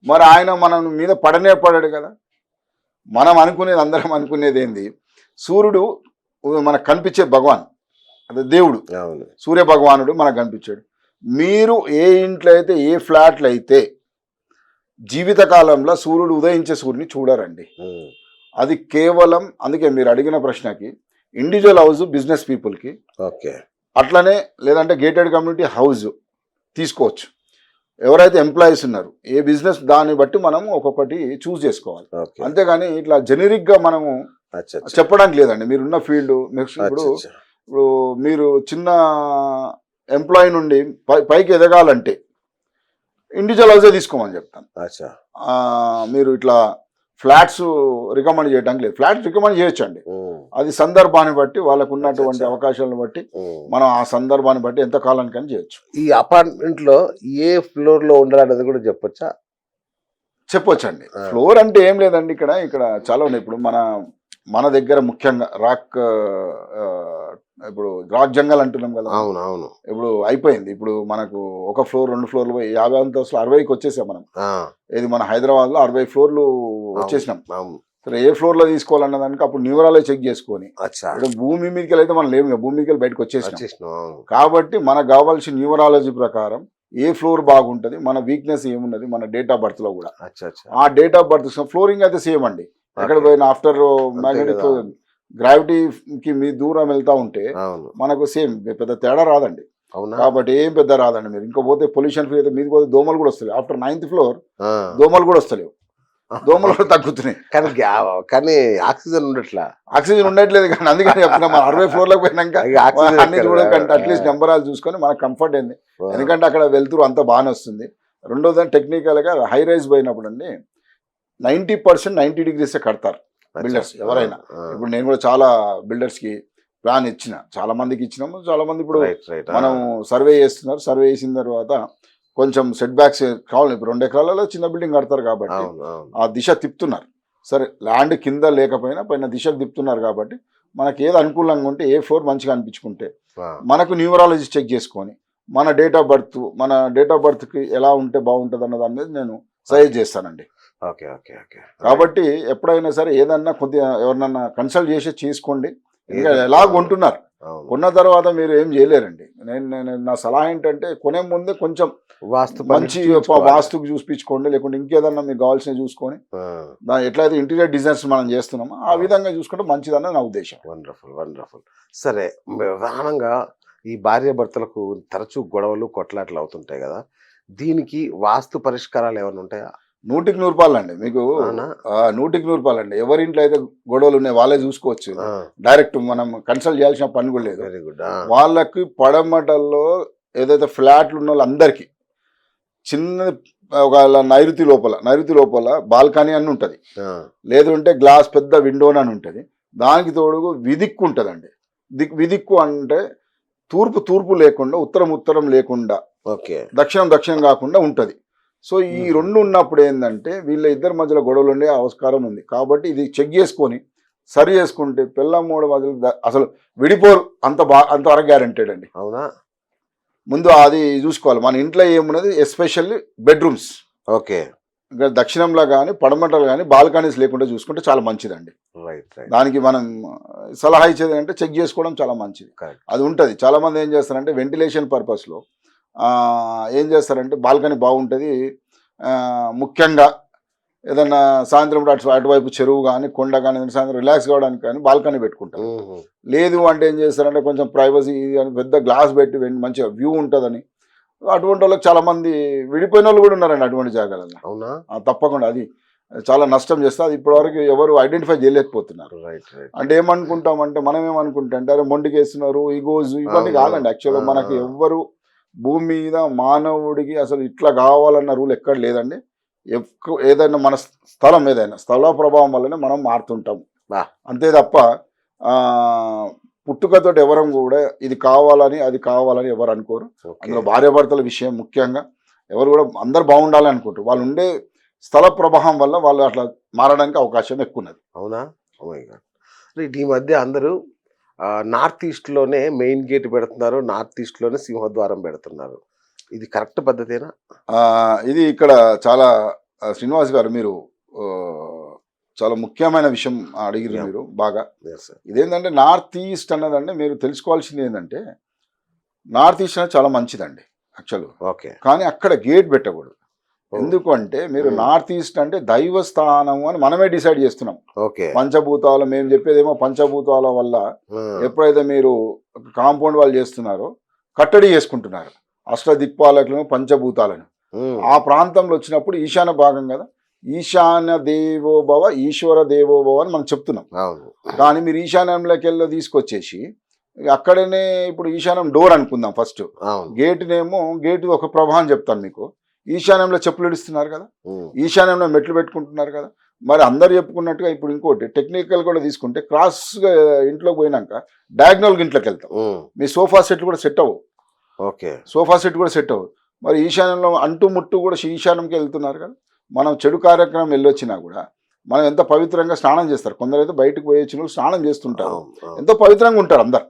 మరి ఆయన మన మీద పడడు కదా. మనం అనుకునేది, అందరం అనుకునేది ఏంది, సూర్యుడు మనకు కనిపించే భగవాన్, అదే దేవుడు, సూర్య భగవానుడు మనకు కనిపించాడు. మీరు ఏ ఇంట్లో అయితే, ఏ ఫ్లాట్లు అయితే జీవితకాలంలో సూర్యుడు ఉదయించే సూర్యుని చూడరండి. అది కేవలం, అందుకే మీరు అడిగిన ప్రశ్నకి ఇండివిజువల్ హౌస్ బిజినెస్ పీపుల్కి, అట్లనే లేదంటే గేటెడ్ కమ్యూనిటీ హౌస్ తీసుకోవచ్చు. ఎవరైతే ఎంప్లాయీస్ ఉన్నారు, ఏ బిజినెస్, దాన్ని బట్టి మనం ఒక్కొక్కటి చూస్ చేసుకోవాలి. అంతేగాని ఇట్లా జెనరిక్గా మనము చెప్పడానికి లేదండి. మీరున్న ఫీల్డ్, ఇప్పుడు మీరు చిన్న ఎంప్లాయీ నుండి పైకి ఎదగాలంటే ఇండివిజువల్ హౌసే తీసుకోమని చెప్తాను. మీరు ఇట్లా ఫ్లాట్స్ రికమెండ్ చేయడానికి లేదు. ఫ్లాట్స్ రికమెండ్ చేయొచ్చండి, అది సందర్భాన్ని బట్టి, వాళ్ళకు ఉన్నటువంటి అవకాశాలను బట్టి మనం ఆ సందర్భాన్ని బట్టి ఎంత కాలానికని చేయొచ్చు. ఈ అపార్ట్మెంట్లో ఏ ఫ్లోర్లో ఉండాలనేది కూడా చెప్పొచ్చండి. ఫ్లోర్ అంటే ఏం లేదండి, ఇక్కడ చాలా ఉన్నాయి. ఇప్పుడు మన దగ్గర ముఖ్యంగా ఇప్పుడు రాక్ జంగల్ అంటున్నాం కదా. అవును. ఇప్పుడు అయిపోయింది. ఇప్పుడు మనకు 1 ఫ్లోర్ 2 ఫ్లోర్లు 50 అంతస్తులు 60కి వచ్చేసాం మనం. ఇది మన హైదరాబాద్లో 60 ఫ్లోర్లు వచ్చేసినాం. సరే ఏ ఫ్లోర్లో తీసుకోవాలన్న దానికి అప్పుడు న్యూమరాలజీ చెక్ చేసుకొని, ఇప్పుడు భూమి మీదకి అయితే మనం లేము, భూమి మీదకి బయటకు వచ్చేసినాం. కాబట్టి మనకు కావాల్సిన న్యూమరాలజీ ప్రకారం ఏ ఫ్లోర్ బాగుంటుంది, మన వీక్నెస్ ఏమున్నది, మన డేట్ ఆఫ్ బర్త్ లో కూడా ఆ డేట్ ఆఫ్ బర్త్ ఫ్లోరింగ్ అయితే సేమ్ అండి. ఎక్కడ పోయినా ఆఫ్టర్ మ్యాగ్నెటిక్ గ్రావిటీకి మీ దూరం వెళ్తా ఉంటే అవును. మనకు సేమ్ పెద్ద తేడా రాదండి. అవునా? కాబట్టి ఏం పెద్ద రాదండి. మీరు ఇంకా పోతే పొల్యూషన్ ఫ్రీ అయితే మీది పోతే దోమలు కూడా వస్తాయి. ఆఫ్టర్ 9th ఫ్లోర్ ఆ! దోమలు కూడా వస్తలేవు. దోమలు కూడా తగ్గుతున్నాయి. కానీ కానీ ఆక్సిజన్ ఉండట్లా. ఆక్సిజన్ ఉండట్లేదు కానీ అందుకని చెప్తున్నా మనం 60 ఫ్లోర్లకు పోయినాక ఇక ఆక్సిజన్ అన్ని ఎక్కడ? చూడకంటే అట్లీస్ట్ నెంబరాలు చూసుకొని మనకు కంఫర్ట్ అయింది. ఎందుకంటే అక్కడ వెళ్తురు అంతా బాగానే వస్తుంది. రెండోది టెక్నికల్గా హై రైజ్ పోయినప్పుడు అండి 90% 90 degrees కడతారు బిల్డర్స్ ఎవరైనా. ఇప్పుడు నేను కూడా చాలా బిల్డర్స్కి ప్లాన్ ఇచ్చిన, చాలా మందికి ఇచ్చినాము. చాలా మంది ఇప్పుడు మనం సర్వే చేస్తున్నారు. సర్వే చేసిన తర్వాత కొంచెం సెట్ బ్యాక్స్ కావాలి. ఇప్పుడు 2 ఎకరాలలో చిన్న బిల్డింగ్ కడతారు కాబట్టి ఆ దిశ తిప్పుతున్నారు. సరే ల్యాండ్ కింద లేకపోయినా పైన దిశకు తిప్పుతున్నారు కాబట్టి మనకి ఏది అనుకూలంగా ఉంటే ఏ ఫ్లోర్ మంచిగా అనిపించుకుంటే మనకు న్యూమరాలజీ చెక్ చేసుకొని మన డేట్ ఆఫ్ బర్త్కి ఎలా ఉంటే బాగుంటుంది అన్న దాని మీద నేను సజెస్ట్ చేస్తానండి. Okay okay okay. కాబట్టి ఎప్పుడైనా సరే ఏదన్నా కొద్దిగా ఎవరినన్నా కన్సల్ట్ చేసి చేసుకోండి. ఇంకా ఎలా కొంటున్నారు, కొన్న తర్వాత మీరు ఏం చేయలేరండి. నేను నా సలహా ఏంటంటే కొనే ముందే కొంచెం మంచి వాస్తుకు చూపించుకోండి, లేకుంటే ఇంకేదన్నా మీకు కావాల్సినవి చూసుకొని ఎట్లయితే ఇంటీరియర్ డిజైన్స్ మనం చేస్తున్నామో ఆ విధంగా చూసుకుంటే మంచిదన్న నా ఉద్దేశం. Wonderful wonderful. సరే, ప్రధానంగా ఈ భార్య భర్తలకు తరచూ గొడవలు కొట్లాట్లు అవుతుంటాయి కదా, దీనికి వాస్తు పరిష్కారాలు ఏమైనా ఉంటాయా? 100కి 100 రూపాయలు అండి. మీకు 100కి 100 రూపాయలు అండి. ఎవరింట్లో అయితే గొడవలు ఉన్నాయి వాళ్ళే చూసుకోవచ్చు. డైరెక్ట్ మనం కన్సల్ట్ చేయాల్సిన పని కూడా లేదు. Very good. వాళ్ళకి పడమటల్లో ఏదైతే ఫ్లాట్లు ఉన్న వాళ్ళందరికీ చిన్న ఒక నైరుతి లోపల బాల్కనీ అని ఉంటుంది, లేదంటే గ్లాస్ పెద్ద విండో అని ఉంటుంది. దానికి తోడుగు విదిక్కు ఉంటుందండి. విదిక్కు అంటే తూర్పు లేకుండా ఉత్తరం లేకుండా దక్షిణం కాకుండా ఉంటుంది. సో ఈ రెండు ఉన్నప్పుడు ఏంటంటే వీళ్ళ ఇద్దరి మధ్యలో గొడవలు ఉండే ఆస్కారం ఉంది. కాబట్టి ఇది చెక్ చేసుకొని సరి చేసుకుంటే పిల్లం మూడు మధ్యలో అసలు విడిపోరు. అంతవరకు గ్యారెంటెడ్ అండి. అవునా? ముందు అది చూసుకోవాలి. మన ఇంట్లో ఏమున్నది, ఎస్పెషల్లీ బెడ్రూమ్స్. ఓకే. ఇంకా దక్షిణంలో కానీ పడమటలు కానీ బాల్కనీస్ లేకుండా చూసుకుంటే చాలా మంచిదండి. దానికి మనం సలహా ఇచ్చేది అంటే చెక్ చేసుకోవడం చాలా మంచిది. అది ఉంటుంది. చాలా మంది ఏం చేస్తారంటే వెంటిలేషన్ పర్పస్లో ఏం చేస్తారంటే బాల్కనీ బాగుంటుంది, ముఖ్యంగా ఏదన్నా సాయంత్రం అటువైపు చెరువు కానీ కొండ కానీ సాయంత్రం రిలాక్స్ కావడానికి కానీ బాల్కనీ పెట్టుకుంటారు. లేదు అంటే ఏం చేస్తారంటే కొంచెం ప్రైవసీ అని పెద్ద గ్లాస్ పెట్టి మంచిగా వ్యూ ఉంటుందని అటువంటి వాళ్ళకి చాలా మంది విడిపోయిన వాళ్ళు కూడా ఉన్నారండి అటువంటి జాగాలలో. అవునా? తప్పకుండా అది చాలా నష్టం చేస్తే అది ఇప్పటివరకు ఎవరు ఐడెంటిఫై చేయలేకపోతున్నారు. అంటే ఏమనుకుంటామంటే మనం ఏమనుకుంటాం అంటే అరే మొండికి వేస్తున్నారు, ఈగోస్ ఇవన్నీ కాదండి. యాక్చువల్గా మనకి ఎవ్వరు భూమి మీద మానవుడికి అసలు ఇట్లా కావాలన్న రూల్ ఎక్కడ లేదండి. ఏదైనా మన స్థల ప్రభావం వల్లనే మనం మారుతుంటాం. అంతే తప్ప పుట్టుకతో ఎవరం కూడా ఇది కావాలని అది కావాలని ఎవరు అనుకోరు. అందులో భార్యాభర్తల విషయం ముఖ్యంగా ఎవరు కూడా అందరు బాగుండాలని అనుకుంటారు. వాళ్ళు ఉండే స్థల ప్రభావం వల్ల వాళ్ళు అట్లా మారడానికి అవకాశం ఎక్కువ ఉన్నది. అవునా? ఈ మధ్య అందరూ నార్త్ ఈస్ట్లోనే మెయిన్ గేట్ పెడుతున్నారు, నార్త్ ఈస్ట్లోనే సింహద్వారం పెడుతున్నారు. ఇది కరెక్ట్ పద్ధతేనా? ఇది ఇక్కడ చాలా శ్రీనివాస్ గారు మీరు చాలా ముఖ్యమైన విషయం అడిగిరు మీరు బాగా. ఇదేంటంటే నార్త్ ఈస్ట్ అన్నదంటే మీరు తెలుసుకోవాల్సింది ఏంటంటే నార్త్ ఈస్ట్ అనేది చాలా మంచిదండి యాక్చువల్. ఓకే. కానీ అక్కడ గేట్ పెట్టకూడదు. ఎందుకంటే మీరు నార్త్ ఈస్ట్ అంటే దైవస్థానం అని మనమే డిసైడ్ చేస్తున్నాం. పంచభూతాలు మేము చెప్పేదేమో పంచభూతాల వల్ల ఎప్పుడైతే మీరు కాంపౌండ్ వాళ్ళు చేస్తున్నారో కట్టడి చేసుకుంటున్నారు అష్టదిక్పాలకులను పంచభూతాలను. ఆ ప్రాంతంలో వచ్చినప్పుడు ఈశాన్య భాగం కదా, ఈశాన్య దేవోభవ ఈశ్వర దేవోభవ అని మనం చెప్తున్నాం. కానీ మీరు ఈశాన్యంలోకి వెళ్ళి తీసుకొచ్చేసి అక్కడనే ఇప్పుడు ఈశాన్యం డోర్ అనుకుందాం ఫస్ట్, గేట్ ఒక ప్రభావం చెప్తాను మీకు. ఈశాన్యంలో చెప్పులు ఇడుస్తున్నారు కదా, ఈశాన్యంలో మెట్లు పెట్టుకుంటున్నారు కదా. మరి అందరు చెప్పుకున్నట్టుగా ఇప్పుడు ఇంకోటి టెక్నికల్ కూడా తీసుకుంటే క్రాస్గా ఇంట్లోకి పోయినాక డయాగ్నల్గా ఇంట్లోకి వెళ్తాం. మీ సోఫా సెట్ కూడా సెట్ అవ్వవు. సోఫా సెట్ కూడా సెట్ అవ్వదు. మరి ఈశాన్యంలో అంటు ముట్టు కూడా ఈశాన్యంకి వెళ్తున్నారు కదా. మనం చెడు కార్యక్రమం వెళ్ళొచ్చినా కూడా మనం ఎంత పవిత్రంగా స్నానం చేస్తారు. కొందరైతే బయటకు పోయి వచ్చిన స్నానం చేస్తుంటారు, ఎంతో పవిత్రంగా ఉంటారు అందరు,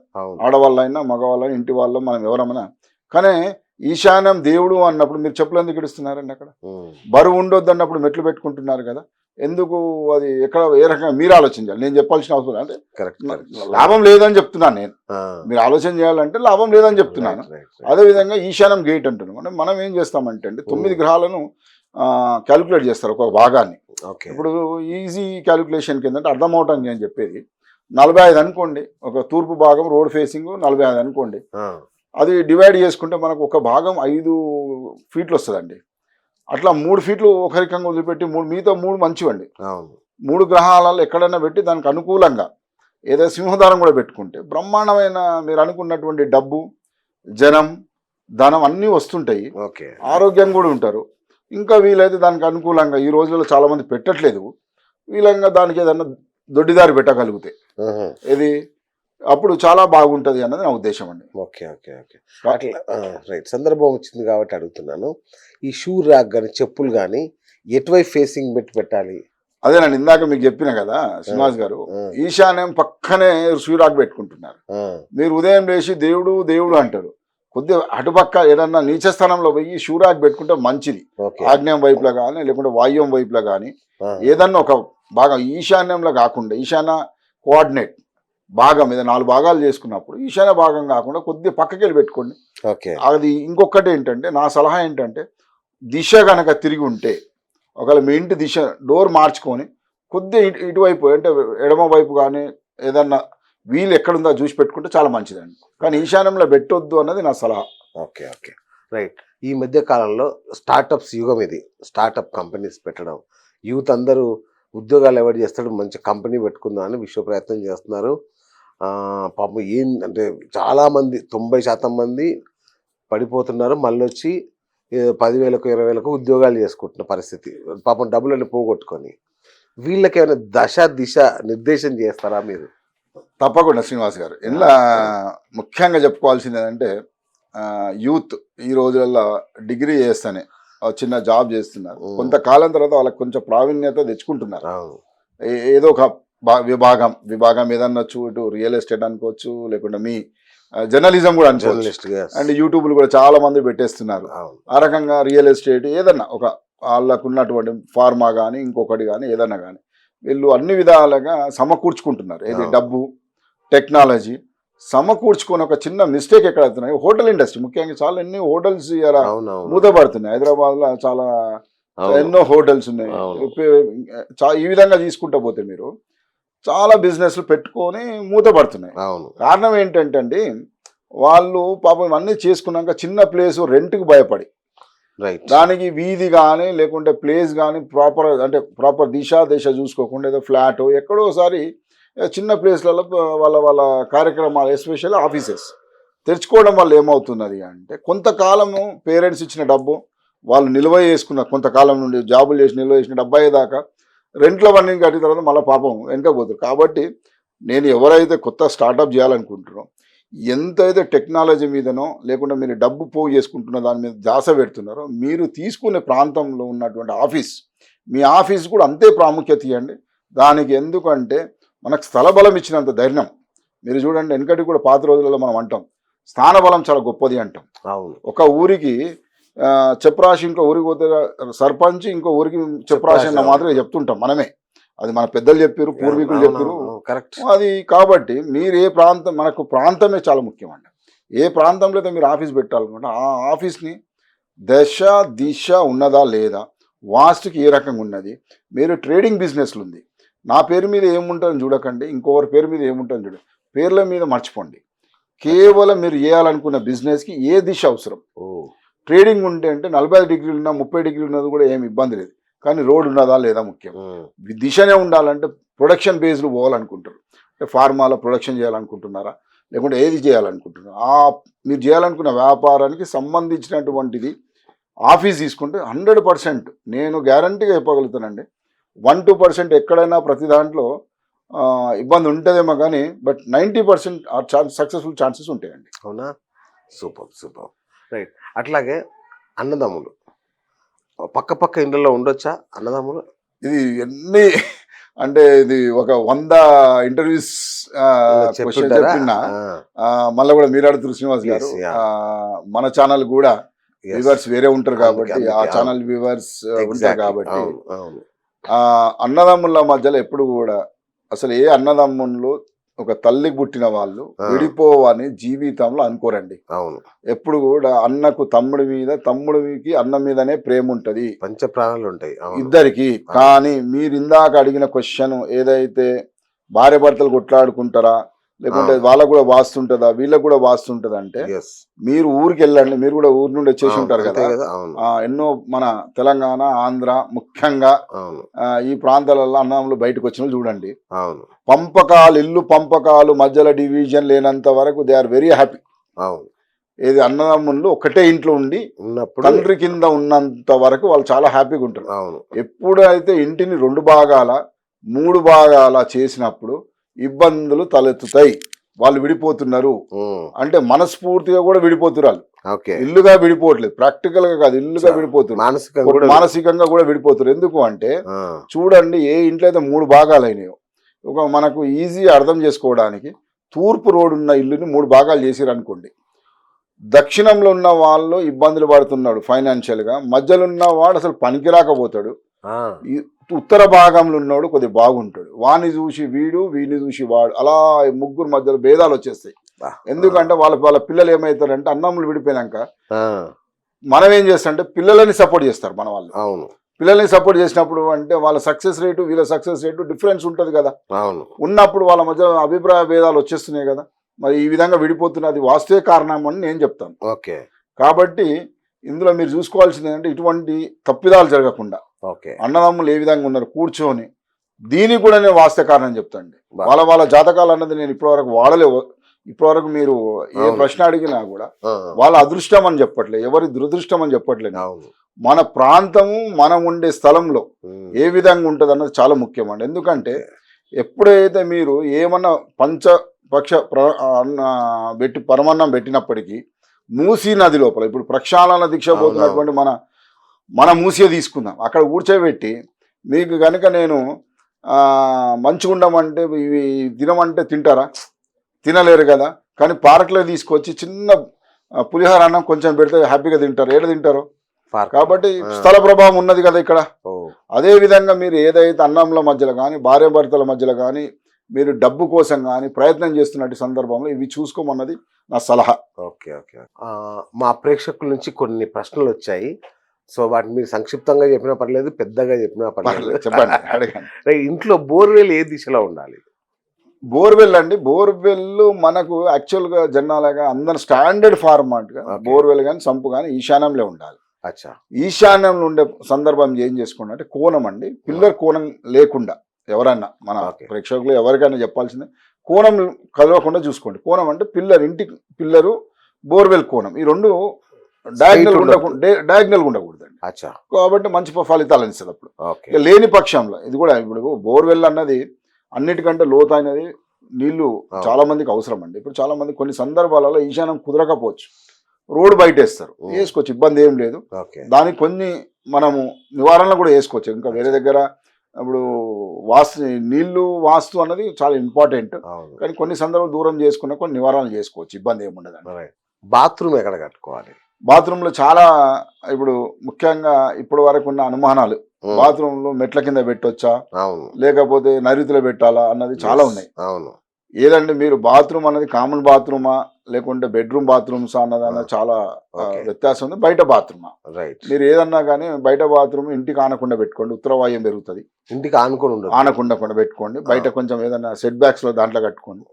ఆడవాళ్ళైనా మగవాళ్ళైనా ఇంటి వాళ్ళ మనం ఎవరమైనా. కానీ ఈశాన్యం దేవుడు అన్నప్పుడు మీరు చెప్పులు ఎందుకు ఇడుస్తున్నారండి? అక్కడ బరువు ఉండొద్దు అన్నప్పుడు మెట్లు పెట్టుకుంటున్నారు కదా, ఎందుకు? అది ఎక్కడ ఏ రకంగా మీరు ఆలోచించాలి. నేను చెప్పాల్సిన అవసరం అంటే లాభం లేదని చెప్తున్నాను నేను. మీరు ఆలోచన చేయాలంటే లాభం లేదని చెప్తున్నాను. అదేవిధంగా ఈశాన్యం గేట్ అంటున్నాం అంటే మనం ఏం చేస్తామంటే 9 గ్రహాలను క్యాలిక్యులేట్ చేస్తారు ఒక భాగాన్ని. ఇప్పుడు ఈజీ క్యాలిక్యులేషన్ కింద అర్థం అవటానికి నేను చెప్పేది 45 అనుకోండి, ఒక తూర్పు భాగం రోడ్ ఫేసింగ్ 45 అనుకోండి, ఆ, అది డివైడ్ చేసుకుంటే మనకు ఒక భాగం 5 ఫీట్లు వస్తుందండి. అట్లా 3 ఫీట్లు ఒక రకంగా వదిలిపెట్టి మిగతా 3 మంచివండి. అవును 3 గ్రహాలలో ఎక్కడైనా పెట్టి దానికి అనుకూలంగా ఏదో సింహద్వారం కూడా పెట్టుకుంటే బ్రహ్మాండమైన మీరు అనుకున్నటువంటి డబ్బు, జనం, ధనం అన్నీ వస్తుంటాయి. ఓకే ఆరోగ్యం కూడా ఉంటారు. ఇంకా వీలైతే దానికి అనుకూలంగా ఈ రోజుల్లో చాలామంది పెట్టట్లేదు. వీలంగా దానికి ఏదన్నా దొడ్డిదారి పెట్టగలిగితే ఆహా. ఇది అప్పుడు చాలా బాగుంటుంది అన్నది నా ఉద్దేశం అండి. ఓకే ఓకే ఓకే అట్లా రైట్. సందర్భం వచ్చింది కాబట్టి అడుగుతున్నాను. ఈ షూ ర్యాక్ కానీ చెప్పులు కానీ ఎటువైపు ఫేసింగ్ పెట్టి పెట్టాలి? అదేనండి, ఇందాక మీకు చెప్పిన కదా శ్రీనివాస్ గారు, ఈశాన్యం పక్కనే సూర్యాకు పెట్టుకుంటున్నారు. మీరు ఉదయం లేచి దేవుడు దేవుడు అంటారు, కొద్దిగా అటుపక్క ఏదన్నా నీచ స్థానంలో పోయి సూర్యాకు పెట్టుకుంటే మంచిది. ఆగ్నేయం వైపులో కానీ లేకుంటే వాయువ్యం వైపులో కానీ ఏదన్నా ఒక భాగం, ఈశాన్యంలో కాకుండా ఈశాన్య కోఆర్డినేట్ భాగం మీద 4 భాగాలు చేసుకున్నప్పుడు ఈశాన్య భాగం కాకుండా కొద్దిగా పక్కకి వెళ్ళి పెట్టుకోండి. ఓకే అది ఇంకొకటి ఏంటంటే నా సలహా ఏంటంటే దిశ కనుక తిరిగి ఉంటే ఒకవేళ మీ ఇంటి దిశ డోర్ మార్చుకొని కొద్దిగా ఇటువైపు అంటే ఎడమ వైపు కానీ ఏదన్నా వీలు ఎక్కడుందో చూసి పెట్టుకుంటే చాలా మంచిదండి. కానీ ఈశాన్యంలో పెట్టొద్దు అన్నది నా సలహా. Okay okay right. ఈ మధ్య కాలంలో స్టార్టప్స్ యుగం ఇది. స్టార్టప్ కంపెనీస్ పెట్టడం, యూత్ అందరూ ఉద్యోగాలు ఎవరు చేస్తాడు, మంచి కంపెనీ పెట్టుకుందాం అని విశ్వ ప్రయత్నం చేస్తున్నారు. పాపం అంటే చాలామంది 90% మంది పడిపోతున్నారు. మళ్ళీ వచ్చి 10,000కు 20,000కు ఉద్యోగాలు చేసుకుంటున్న పరిస్థితి. పాపం డబ్బులను పోగొట్టుకొని. వీళ్ళకి ఏమైనా దశ దిశ నిర్దేశం చేస్తారా మీరు? తప్పకుండా శ్రీనివాస్ గారు. ఇలా ముఖ్యంగా చెప్పుకోవాల్సింది ఏంటంటే యూత్ ఈ రోజుల్లో డిగ్రీ చేస్తానే చిన్న జాబ్ చేస్తున్నారు. కొంతకాలం తర్వాత వాళ్ళకి కొంచెం ప్రావీణ్యత తెచ్చుకుంటున్నారు. ఏదో ఒక విభాగం ఏదన్నా ఇటు రియల్ ఎస్టేట్ అనుకోవచ్చు, లేకుంటే మీ జర్నలిజం కూడా అనుకోవచ్చు. అండ్ యూట్యూబ్లు కూడా చాలా మంది పెట్టేస్తున్నారు. ఆ రకంగా రియల్ ఎస్టేట్ ఏదన్నా ఒక వాళ్ళకు ఉన్నటువంటి ఫార్మా కానీ ఇంకొకటి కానీ ఏదన్నా కానీ వీళ్ళు అన్ని విధాలుగా సమకూర్చుకుంటున్నారు. ఏది డబ్బు, టెక్నాలజీ సమకూర్చుకొని ఒక చిన్న మిస్టేక్ ఎక్కడ అవుతున్నాయి, హోటల్ ఇండస్ట్రీ ముఖ్యంగా చాలా ఎన్ని హోటల్స్ ఇలా మూతపడుతున్నాయి. హైదరాబాద్లో చాలా ఎన్నో హోటల్స్ ఉన్నాయి. ఈ విధంగా తీసుకుంటా పోతే మీరు చాలా బిజినెస్లు పెట్టుకొని మూతపడుతున్నాయి. కారణం ఏంటంటే అండి, వాళ్ళు పాపం అన్నీ చేసుకున్నాక చిన్న ప్లేస్ రెంట్కి భయపడి దానికి వీధి కానీ లేకుంటే ప్లేస్ కానీ ప్రాపర్ దిశ చూసుకోకుండా ఏదో ఫ్లాట్ ఎక్కడోసారి చిన్న ప్లేస్లలో వాళ్ళ కార్యక్రమాలు ఎస్పెషల్లీ ఆఫీసెస్ తెరుచుకోవడం వల్ల ఏమవుతున్నది అంటే కొంతకాలము పేరెంట్స్ ఇచ్చిన డబ్బు వాళ్ళు నిల్వ చేసుకున్న కొంతకాలం నుండి జాబులు చేసి నిల్వ చేసిన డబ్బు అయ్యేదాకా రెంట్లో వన్నీ కట్టిన తర్వాత మళ్ళీ పాపం వెనకపోతారు. కాబట్టి నేను ఎవరైతే కొత్త స్టార్టప్ చేయాలనుకుంటున్నారో ఎంతైతే టెక్నాలజీ మీదనో లేకుంటే మీరు డబ్బు పోగు చేసుకుంటున్న దాని మీద ధ్యాస పెడుతున్నారో మీరు తీసుకునే ప్రాంతంలో ఉన్నటువంటి మీ ఆఫీస్ కూడా అంతే ప్రాముఖ్యత ఇవ్వండి దానికి. ఎందుకంటే మనకు స్థల బలం ఇచ్చినంత ధైర్యం మీరు చూడండి. వెనకటి కూడా పాత రోజులలో మనం అంటాం స్థానబలం చాలా గొప్పది అంటాం. ఒక ఊరికి చెప్రాసి ఇంకో ఊరికి పోతే సర్పంచ్, ఇంకో ఊరికి చెప్రాసి అన్న మాత్రమే చెప్తుంటాం మనమే. అది మన పెద్దలు చెప్పారు, పూర్వీకులు చెప్పారు. అది కాబట్టి మీరు ఏ ప్రాంతం, మనకు ప్రాంతమే చాలా ముఖ్యం అండి. ఏ ప్రాంతంలో అయితే మీరు ఆఫీస్ పెట్టాలనుకుంటే ఆ ఆఫీస్ని దశ దిశ ఉన్నదా లేదా, వాస్తుకి ఏ రకంగా ఉన్నది. మీరు ట్రేడింగ్ బిజినెస్లు ఉంది, నా పేరు మీద ఏముంటుందని చూడకండి, ఇంకొకరి పేరు మీద ఏముంటుందని చూడండి. పేర్ల మీద మర్చిపోండి. కేవలం మీరు చేయాలనుకున్న బిజినెస్కి ఏ దిశ అవసరం. ట్రేడింగ్ ఉంటే అంటే 45 డిగ్రీలు ఉన్నా 30 డిగ్రీలు ఉన్నది కూడా ఏమి ఇబ్బంది లేదు. కానీ రోడ్ ఉన్నదా లేదా ముఖ్యం. దిశనే ఉండాలంటే ప్రొడక్షన్ బేస్డ్ పోవాలనుకుంటారు. అంటే ఫార్మాలో ప్రొడక్షన్ చేయాలనుకుంటున్నారా, లేకుంటే ఏది చేయాలనుకుంటున్నారా, మీరు చేయాలనుకున్న వ్యాపారానికి సంబంధించినటువంటిది ఆఫీస్ తీసుకుంటే 100% నేను గ్యారంటీగా చెప్పగలుగుతానండి. 1-2% ఎక్కడైనా ప్రతి దాంట్లో ఇబ్బంది ఉంటుందేమో కానీ బట్ 90% సక్సెస్ఫుల్ ఛాన్సెస్ ఉంటాయండి. అవునా? Super right. అట్లాగే అన్నదమ్ములు పక్క ఇండ్లలో ఉండొచ్చా అన్నదమ్ములు? ఇది ఎన్ని అంటే ఇది ఒక 100 ఇంటర్వ్యూస్ చెప్పినా మళ్ళీ కూడా మీరు అడుగుతారు శ్రీనివాస్ గారు. మన ఛానల్ కూడా వ్యూవర్స్ వేరే ఉంటారు కాబట్టి ఆ ఛానల్ వ్యూవర్స్ ఉంటారు కాబట్టి అన్నదమ్ముల మధ్యలో ఎప్పుడు కూడా అసలు ఏ అన్నదమ్ములు ఒక తల్లికి పుట్టిన వాళ్ళు విడిపోవని జీవితంలో అనుకోరండి. అవును, ఎప్పుడు కూడా అన్నకు తమ్ముడి మీద, తమ్ముడికి అన్న మీదనే ప్రేమ ఉంటది, పంచ ప్రాణాలు ఉంటాయి ఇద్దరికి. కానీ మీరు ఇందాక అడిగిన క్వశ్చన్ ఏదైతే భార్య భర్తలు కొట్లాడుకుంటారా, లేకుంటే వాళ్ళకు కూడా వాస్తుంటుందా, వీళ్ళకు కూడా వాస్తుంటుందా అంటే Yes. మీరు ఊరికి వెళ్ళండి. మీరు కూడా ఊరి నుండి వచ్చేసి ఉంటారు అంతే కదా. కదా. అవును. ఎన్నో మన తెలంగాణ, ఆంధ్ర ముఖ్యంగా అవును. ఈ ప్రాంతాలలో అన్నదమ్ములు బయటకు వచ్చిన చూడండి. అవును. పంపకాలు, ఇల్లు పంపకాలు మధ్యలో డివిజన్ లేనంత వరకు దే ఆర్ వెరీ హ్యాపీ. అవును. ఏది అన్నదమ్ముళ్ళు ఒకటే ఇంట్లో ఉండి ఉన్నప్పుడు తండ్రి కింద ఉన్నంత వరకు వాళ్ళు చాలా హ్యాపీగా ఉంటారు. అవును. ఎప్పుడైతే ఇంటిని 2 భాగాల 3 భాగాల చేసినప్పుడు ఇబ్బందులు తలెత్తుతాయి. వాళ్ళు విడిపోతున్నారు అంటే మనస్ఫూర్తిగా కూడా విడిపోతున్నారు. ఓకే. ఇల్లుగా విడిపోవట్లేదు, ప్రాక్టికల్ గా కాదు, ఇల్లుగా విడిపోతున్నారు, మానసికంగా కూడా విడిపోతున్నారు. ఎందుకు అంటే చూడండి, ఏ ఇంట్లో అయితే 3 భాగాలు అయినాయో, మనకు ఈజీ అర్థం చేసుకోవడానికి తూర్పు రోడ్ ఉన్న ఇల్లుని 3 భాగాలు చేసిరు అనుకోండి. దక్షిణంలో ఉన్న వాళ్ళు ఇబ్బందులు పడుతున్నాడు ఫైనాన్షియల్ గా, మధ్యలో ఉన్న వాడు అసలు పనికి రాకపోతాడు, ఉత్తర భాగంలో ఉన్నవాడు కొద్దిగా బాగుంటాడు. వాడిని చూసి వీడు, వీడిని చూసి వాడు, అలా ముగ్గురు మధ్యలో భేదాలు వచ్చేస్తాయి. ఎందుకంటే వాళ్ళ పిల్లలు ఏమవుతారంటే అన్నములు విడిపోయినాక మనం ఏం చేస్తారంటే పిల్లలని సపోర్ట్ చేస్తారు మన వాళ్ళు. అవును. పిల్లల్ని సపోర్ట్ చేసినప్పుడు అంటే వాళ్ళ సక్సెస్ రేటు వీళ్ళ సక్సెస్ రేటు డిఫరెన్స్ ఉంటుంది కదా. అవును. ఉన్నప్పుడు వాళ్ళ మధ్య అభిప్రాయ భేదాలు వచ్చేస్తున్నాయి కదా. మరి ఈ విధంగా విడిపోతున్నది వాస్తవే కారణం అని నేను చెప్తాను. ఓకే. కాబట్టి ఇందులో మీరు చూసుకోవాల్సింది ఏంటంటే ఇటువంటి తప్పిదాలు జరగకుండా అన్నదమ్ములు ఏ విధంగా ఉన్నారు కూర్చొని, దీనికి కూడా నేను వాస్తవ కారణం చెప్తాండి. వాళ్ళ జాతకాలు అన్నది నేను ఇప్పటివరకు వాడలేవు. ఇప్పటివరకు మీరు ఏ ప్రశ్న అడిగినా కూడా వాళ్ళ అదృష్టం అని చెప్పట్లేదు, ఎవరి దురదృష్టం అని చెప్పట్లేదు. మన ప్రాంతము, మనం ఉండే స్థలంలో ఏ విధంగా ఉంటుంది అన్నది చాలా ముఖ్యమండి. ఎందుకంటే ఎప్పుడైతే మీరు ఏమన్నా పంచపక్ష పరమన్నం పెట్టినప్పటికీ మూసీ నది లోపల ఇప్పుడు ప్రక్షాళన దీక్ష పోతున్నటువంటి మన మూసీ తీసుకుందాం, అక్కడ కూర్చోబెట్టి మీకు కనుక నేను మంచిగా ఉండమంటే ఇవి తినమంటే తింటారా? తినలేరు కదా. కానీ పార్క్లో తీసుకొచ్చి చిన్న పులిహోర అన్నం కొంచెం పెడితే హ్యాపీగా తింటారు. ఏడ తింటారు? కాబట్టి స్థల ప్రభావం ఉన్నది కదా ఇక్కడ. అదే విధంగా మీరు ఏదైతే అన్నంల మధ్యలో కానీ, భార్య భర్తల మధ్యలో కానీ మీరు డబ్బు కోసం కానీ ప్రయత్నం చేస్తున్నట్టు సందర్భంలో ఇవి చూసుకోమన్నది నా సలహా. ఓకే. ఓకే. మా ప్రేక్షకుల నుంచి కొన్ని ప్రశ్నలు వచ్చాయి. సో వాటిని మీరు సంక్షిప్తంగా చెప్పినా పర్లేదు, పెద్దగా చెప్పినా పర్లేదు, చెప్పండి, అడగండి. ఇంట్లో బోర్వెల్ ఏ దిశలో ఉండాలి? బోర్వెల్ అండి, బోర్వెల్ మనకు యాక్చువల్గా జనాలుగా అందరు స్టాండర్డ్ ఫార్మాట్గా బోర్వెల్ కానీ సంపు కానీ ఈశాన్యంలో ఉండాలి. ఈశాన్యంలో ఉండే సందర్భం ఏం చేసుకోండి అంటే కోణం అండి, పిల్లర్ కోణం లేకుండా ఎవరన్నా మన ప్రేక్షకులు ఎవరికైనా చెప్పాల్సిందే, కోణం కలవకుండా చూసుకోండి. కోణం అంటే ఇంటి పిల్లరు, బోర్వెల్ కోణం, ఈ రెండు డయాగ్నల్ ఉండకూడదండి. కాబట్టి మంచి ఫలితాలు ఇస్తుంది. అప్పుడు లేని పక్షంలో ఇది కూడా ఇప్పుడు బోర్వెల్ అన్నది అన్నిటికంటే లోతైనది, నీళ్లు చాలా మందికి అవసరం అండి. ఇప్పుడు చాలా మంది కొన్ని సందర్భాలలో ఈశాన్యం కుదరకపోవచ్చు, రోడ్డు బయట వేస్తారు, వేసుకోవచ్చు, ఇబ్బంది ఏం లేదు. దానికి కొన్ని మనము నివారణలు కూడా వేసుకోవచ్చు. ఇంకా వేరే దగ్గర ఇప్పుడు నీళ్లు వాస్తు అన్నది చాలా ఇంపార్టెంట్, కానీ కొన్ని సందర్భాలు దూరం చేసుకున్న కొన్ని నివారణలు చేసుకోవచ్చు, ఇబ్బంది ఏమి ఉండదు. బాత్రూమ్ ఎక్కడ కట్టుకోవాలి? బాత్రూంలో చాలా ఇప్పుడు ముఖ్యంగా ఇప్పటి వరకు ఉన్న అనుమానాలు, బాత్రూంలో మెట్ల కింద పెట్టొచ్చా లేకపోతే నైరుతిలో పెట్టాలా అన్నది చాలా ఉన్నాయి. ఏదంటే మీరు బాత్రూమ్ అన్నది కామన్ బాత్రూమా లేకుంటే బెడ్రూమ్ బాత్రూమ్స్ అన్నది చాలా వ్యత్యాసం ఉంది. బయట బాత్రూమా, మీరు ఏదన్నా కానీ బయట బాత్రూమ్ ఇంటికి ఆనకుండా పెట్టుకోండి, ఉత్తరవాయం పెరుగుతుంది. ఇంటికి ఆనకుండా పెట్టుకోండి. బయట కొంచెం ఏదన్నా సెట్ బ్యాక్స్ లో దాంట్లో కట్టుకోండి.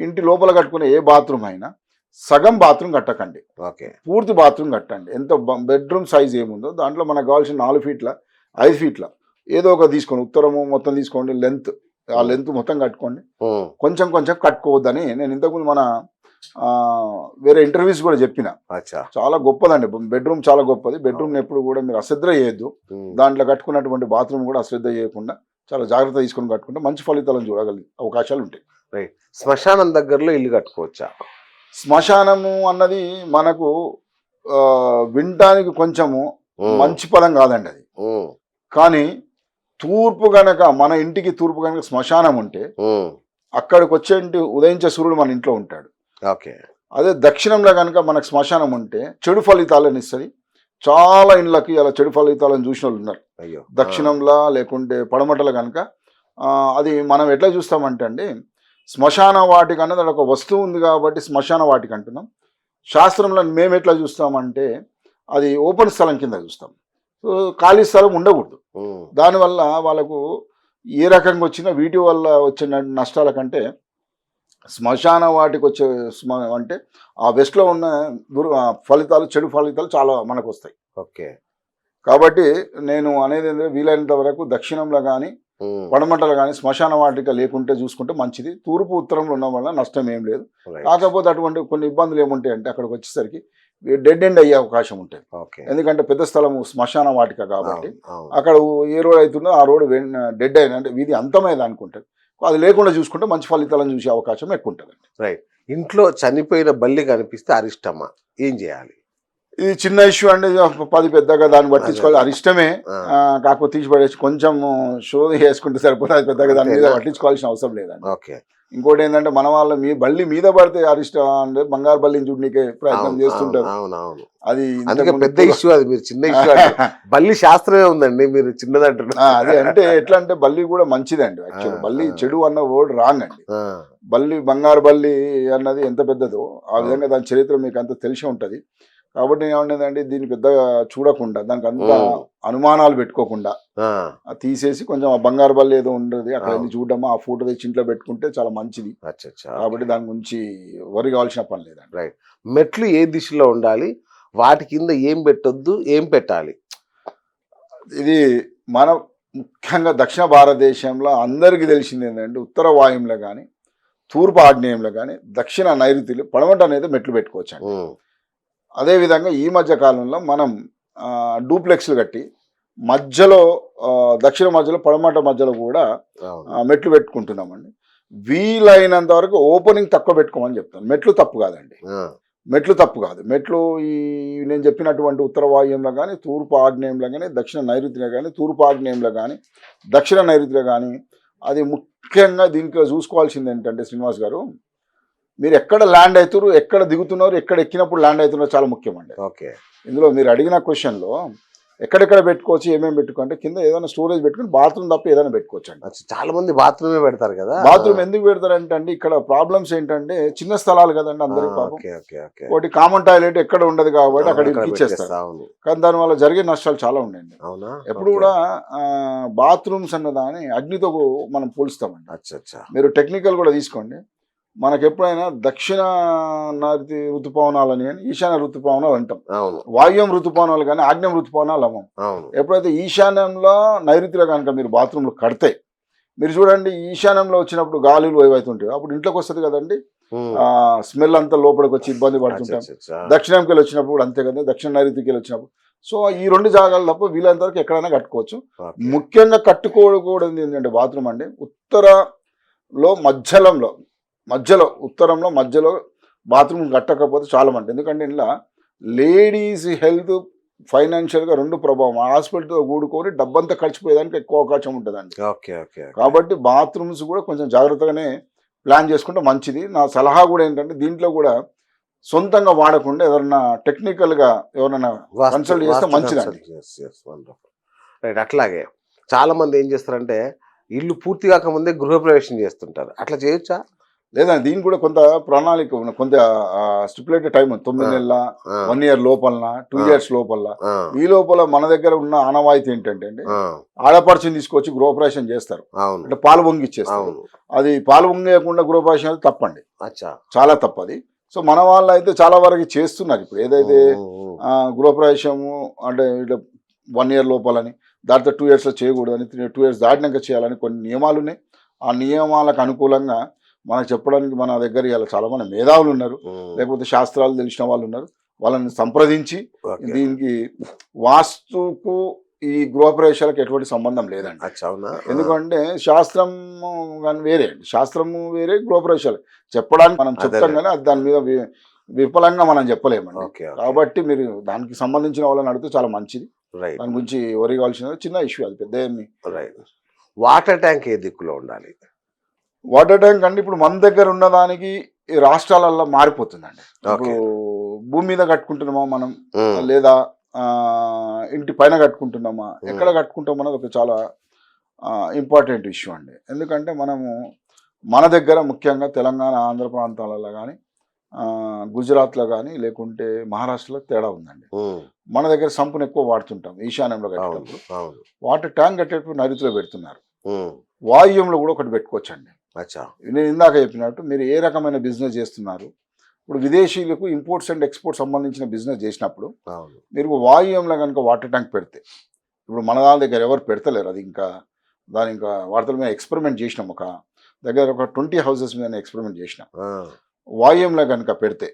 ఇంటి లోపల కట్టుకునే ఏ బాత్రూమ్ అయినా సగం బాత్రూమ్ కట్టకండి, పూర్తి బాత్రూమ్ కట్టండి. ఎంత బెడ్రూమ్ సైజ్ ఏముందో దాంట్లో మనకు కావాల్సిన 4 ఫీట్ల 5 ఫీట్ల ఏదో ఒక తీసుకోండి, ఉత్తరము మొత్తం తీసుకోండి, లెంత్ ఆ లెంత్ మొత్తం కట్టుకోండి. కొంచెం కొంచెం కట్టుకోవద్దని నేను ఇంతకుముందు మన వేరే ఇంటర్వ్యూస్ కూడా చెప్పిన. చాలా గొప్పదండి బెడ్రూమ్, చాలా గొప్పది. బెడ్రూమ్ ఎప్పుడు కూడా మీరు అశ్రద్ధ చేయొద్దు, దాంట్లో కట్టుకున్నటువంటి బాత్రూమ్ కూడా అశ్రద్ధ చేయకుండా చాలా జాగ్రత్త తీసుకొని కట్టుకుంటే మంచి ఫలితాలను చూడగలిగే అవకాశాలు ఉంటాయి. శ్మశానం దగ్గరలో ఇల్లు కట్టుకోవచ్చా? శ్మశానము అన్నది మనకు వినటానికి కొంచెము మంచి పదం కాదండి అది. కానీ తూర్పు గనక మన ఇంటికి తూర్పు గనక శ్మశానం ఉంటే అక్కడికి వచ్చేంటి ఉదయించే సూర్యుడు మన ఇంట్లో ఉంటాడు. అదే దక్షిణంలో కనుక మనకు శ్మశానం ఉంటే చెడు ఫలితాలను ఇస్తుంది. చాలా ఇండ్లకి అలా చెడు ఫలితాలను చూసిన వాళ్ళు ఉన్నారు. దక్షిణంలో లేకుంటే పడమటలో కనుక అది మనం ఎట్లా చూస్తామంటే అండి, శ్మశాన వాటిక అన్నది ఒక వస్తువు ఉంది కాబట్టి శ్మశాన వాటిక అంటున్నాం. శాస్త్రంలో మేము ఎట్లా చూస్తామంటే అది ఓపెన్ స్థలం కింద చూస్తాం. ఖాళీ స్థలం ఉండకూడదు. దానివల్ల వాళ్ళకు ఏ రకంగా వచ్చినా వీటి వల్ల వచ్చే నష్టాల కంటే శ్మశాన వాటికి వచ్చే అంటే ఆ వెస్ట్లో ఉన్న ఫలితాలు, చెడు ఫలితాలు చాలా మనకు వస్తాయి. ఓకే. కాబట్టి నేను అనేది ఏంటంటే వీలైనంత వరకు దక్షిణంలో కానీ పడమటలో కానీ శ్మశాన వాటిక లేకుంటే చూసుకుంటే మంచిది. తూర్పు ఉత్తరంలో ఉండడం వల్ల నష్టం ఏం లేదు. కాకపోతే అటువంటి కొన్ని ఇబ్బందులు ఏముంటాయంటే అక్కడికి వచ్చేసరికి డెడ్ ఎండ్ అయ్యే అవకాశం ఉంటుంది. ఎందుకంటే పెద్ద స్థలము శ్మశాన వాటిక కాబట్టి అక్కడ ఏ రోడ్ అవుతుందో ఆ రోడ్ డెడ్ అయిన అంటే వీధి అంతమయ్యేది అనుకుంటుంది. అది లేకుండా చూసుకుంటే మంచి ఫలితాలను చూసే అవకాశం ఎక్కువ ఉంటుంది. రైట్. ఇంట్లో చనిపోయిన బల్లి కనిపిస్తే అరిష్టమా, ఏం చేయాలి? ఇది చిన్న ఇష్యూ అంటే 10 పెద్దగా దాన్ని పట్టించుకోవాలి, అరిష్టమే. కాకపోతే తీసిపడేసి కొంచెం శోధ చేసుకుంటే సరిపోతుంది. అది పెద్దగా దాని మీద పట్టించుకోవాల్సిన అవసరం లేదండి. ఓకే. ఇంకోటి ఏంటంటే మన వాళ్ళ బల్లి మీద పడితే అరిష్టం అంటే బంగారు బల్లిని చూడనీకే ప్రయత్నం చేస్తుంటారు. అది పెద్ద ఇష్యూ, అది మీరు చిన్న ఇష్యూ. బల్లి శాస్త్రమే ఉందండి, మీరు చిన్నదంటున్నారు. అది అంటే ఎట్లా అంటే బల్లి కూడా మంచిదండి. యాక్చువల్ బల్లి చెడు అన్న వర్డ్ రాంగ్ అండి. బల్లి బంగారు బల్లి అన్నది ఎంత పెద్దదో ఆ విధంగా దాని చరిత్ర మీకు అంత తెలిసి ఉంటది. కాబట్టి ఏమంటుందండి, దీన్ని పెద్దగా చూడకుండా దానికి అంత అనుమానాలు పెట్టుకోకుండా తీసేసి కొంచెం ఆ బంగారు బల్లి ఏదో ఉండదు అక్కడ వెళ్ళి చూడమ్మా, ఆ ఫోటో తెచ్చి ఇంట్లో పెట్టుకుంటే చాలా మంచిది. కాబట్టి దాని గురించి వరి కావాల్సిన పని లేదండి. రైట్. మెట్లు ఏ దిశలో ఉండాలి, వాటి కింద ఏం పెట్టొద్దు, ఏం పెట్టాలి? ఇది మన ముఖ్యంగా దక్షిణ భారతదేశంలో అందరికీ తెలిసింది ఏంటంటే ఉత్తర వాయుంలో కానీ తూర్పు ఆగ్నేయంలో కానీ దక్షిణ నైరుతిలో పడమట అనేది మెట్లు పెట్టుకోవచ్చు అండి. అదేవిధంగా ఈ మధ్య కాలంలో మనం డూప్లెక్స్లు కట్టి మధ్యలో దక్షిణ మధ్యలో పడమట మధ్యలో కూడా మెట్లు పెట్టుకుంటున్నామండి. వీలైనంత వరకు ఓపెనింగ్ తక్కువ పెట్టుకోమని చెప్తాను. మెట్లు తప్పు కాదండి, మెట్లు తప్పు కాదు. మెట్లు ఈ నేను చెప్పినటువంటి ఉత్తర వాయువ్యంలో కానీ తూర్పు ఆగ్నేయంలో కానీ దక్షిణ నైరుతిలో కానీ తూర్పు ఆగ్నేయంలో కానీ దక్షిణ నైరుతిలో కానీ అది ముఖ్యంగా దీంట్లో చూసుకోవాల్సింది ఏంటంటే శ్రీనివాస్ గారు, మీరు ఎక్కడ ల్యాండ్ అవుతారు, ఎక్కడ దిగుతున్నారు, ఎక్కడ ఎక్కినప్పుడు ల్యాండ్ అవుతున్నారు చాలా ముఖ్యమండి. ఓకే. ఇందులో మీరు అడిగిన క్వశ్చన్లో ఎక్కడెక్కడ పెట్టుకోవచ్చు, ఏమేమి పెట్టుకుంటే కింద ఏదైనా స్టోరేజ్ పెట్టుకుని బాత్రూమ్ తప్ప ఏదైనా పెట్టుకోవచ్చు అండి. చాలా మంది బాత్రూమే పెడతారు కదా. బాత్రూమ్ ఎందుకు పెడతారంటే అండి ఇక్కడ ప్రాబ్లమ్స్ ఏంటంటే చిన్న స్థలాలు కదండి అందరికి పాపం. ఒకటి కామన్ టాయిలెట్ ఎక్కడ ఉండదు కాబట్టి అక్కడ ఇచ్చేస్తారు. కానీ దానివల్ల జరిగే నష్టాలు చాలా ఉన్నాయండి. ఎప్పుడు కూడా బాత్రూమ్స్ అన్నదాన్ని అగ్నితో మనం పోలుస్తామండి. మీరు టెక్నికల్ కూడా తీసుకోండి. మనకు ఎప్పుడైనా దక్షిణ నైరుతి ఋతుపవనాలని కానీ ఈశాన్య ఋతుపవనాలు అంటాం. వాయువ్యం ఋతుపవనాలు కానీ ఆగ్నేయం ఋతుపవనాలు అమ్మం. ఎప్పుడైతే ఈశాన్యంలో నైరుతిలో కనుక మీరు బాత్రూంలు కడితే మీరు చూడండి, ఈశాన్యంలో వచ్చినప్పుడు గాలులు ఏవైతుంటాయో అప్పుడు ఇంట్లోకి వస్తుంది కదండి, స్మెల్ అంతా లోపలికి వచ్చి ఇబ్బంది పడుతుంటాం. దక్షిణంకి వెళ్ళి వచ్చినప్పుడు కూడా అంతే కదా, దక్షిణ నైరుతికి వెళ్ళి వచ్చినప్పుడు. సో ఈ 2 జాగాలు తప్ప వీలైనంత వరకు ఎక్కడైనా కట్టుకోవచ్చు. ముఖ్యంగా కట్టుకోకూడదు ఏంటంటే బాత్రూమ్ అండి ఉత్తరలో మధ్యలో ఉత్తరంలో మధ్యలో బాత్రూమ్ కట్టకపోతే చాలా మంది. ఎందుకంటే ఇలా లేడీస్ హెల్త్ ఫైనాన్షియల్గా 2 ప్రభావం. హాస్పిటల్తో కూడుకొని డబ్బంతా ఖర్చుపోయేదానికి ఎక్కువ అవకాశం ఉంటుందండి. కాబట్టి బాత్రూమ్స్ కూడా కొంచెం జాగ్రత్తగానే ప్లాన్ చేసుకుంటే మంచిది. నా సలహా కూడా ఏంటంటే దీంట్లో కూడా సొంతంగా వాడకుండా ఎవరన్నా టెక్నికల్గా ఎవరైనా కన్సల్ట్ చేస్తే మంచిదండి. రైట్. అట్లాగే చాలా మంది ఏం చేస్తారంటే ఇల్లు పూర్తి కాకముందే గృహప్రవేశం చేస్తుంటారు. అట్లా చేయొచ్చా? లేదండి, దీనికి కూడా కొంత ప్రణాళిక కొంత స్టిపులేటెడ్ టైం ఉంది. 9 నెలల 1 year లోపల 2 years లోపల. ఈ లోపల మన దగ్గర ఉన్న ఆనవాయితీ ఏంటంటే అండి ఆడపడుచుని తీసుకొచ్చి గృహప్రవేశం చేస్తారు. అంటే పాలు పొంగిచ్చేస్తారు. అది పాలు పొంగేయకుండా గృహప్రవేశం అయితే తప్పండి, చాలా తప్పది. సో మన వాళ్ళు అయితే చాలా వరకు చేస్తున్నారు. ఇప్పుడు ఏదైతే గృహప్రవేశము అంటే 1 year లోపలని, దాంతో 2 yearsలో చేయకూడదని, 2 years దాటినాక చేయాలని కొన్ని నియమాలు ఉన్నాయి. ఆ నియమాలకు అనుకూలంగా మనకు చెప్పడానికి మన దగ్గర ఇలా చాలా మంది మేధావులు ఉన్నారు, లేకపోతే శాస్త్రాలు తెలిసిన వాళ్ళు ఉన్నారు. వాళ్ళని సంప్రదించి దీనికి వాస్తుకు ఈ గృహప్రవేశాలకు ఎటువంటి సంబంధం లేదండి. ఎందుకంటే శాస్త్రము కానీ వేరే, శాస్త్రము వేరే, గృహప్రవేశాలు చెప్పడానికి మనం చెప్తాం కానీ అది దాని మీద విఫలంగా మనం చెప్పలేమండి. కాబట్టి మీరు దానికి సంబంధించిన వాళ్ళని అడిగితే చాలా మంచిది. దాని గురించి వరి కావాల్సిన చిన్న ఇష్యూ, అది పెద్ద ఏమి. వాటర్ ట్యాంక్ ఏ దిక్కులో ఉండాలి? వాటర్ ట్యాంక్ అంటే ఇప్పుడు మన దగ్గర ఉన్నదానికి రాష్ట్రాలలో మారిపోతుందండి. ఇప్పుడు భూమి మీద కట్టుకుంటున్నామా మనం, లేదా ఇంటి పైన కట్టుకుంటున్నామా, ఎక్కడ కట్టుకుంటాం అన్నది ఒక చాలా ఇంపార్టెంట్ ఇష్యూ అండి. ఎందుకంటే మనము మన దగ్గర ముఖ్యంగా తెలంగాణ ఆంధ్ర ప్రాంతాలలో కానీ గుజరాత్లో కానీ లేకుంటే మహారాష్ట్రలో తేడా ఉందండి. మన దగ్గర సంపును ఎక్కువ వాడుతుంటాం ఈశాన్యంలో కట్టేటప్పుడు. వాటర్ ట్యాంక్ కట్టేటప్పుడు నైరుతిలో పెడుతున్నారు. వాయువ్యంలో కూడా ఒకటి పెట్టుకోవచ్చండి. అచ్చా. నేను ఇందాక చెప్పినట్టు మీరు ఏ రకమైన బిజినెస్ చేస్తున్నారు, ఇప్పుడు విదేశీయులకు ఇంపోర్ట్స్ అండ్ ఎక్స్పోర్ట్స్ సంబంధించిన బిజినెస్ చేసినప్పుడు అవును. మీరు వాయువ్యంలో కనుక వాటర్ ట్యాంక్ పెడితే, ఇప్పుడు మన దగ్గర ఎవరు పెడతలేరు, అది ఇంకా దాని ఇంకా వాటిల మీద ఎక్స్పెరిమెంట్ చేసినాం, ఒక దగ్గర ఒక 20 హౌసెస్ మీద ఎక్స్పెరిమెంట్ చేసినాం. వాయువ్యంలో కనుక పెడితే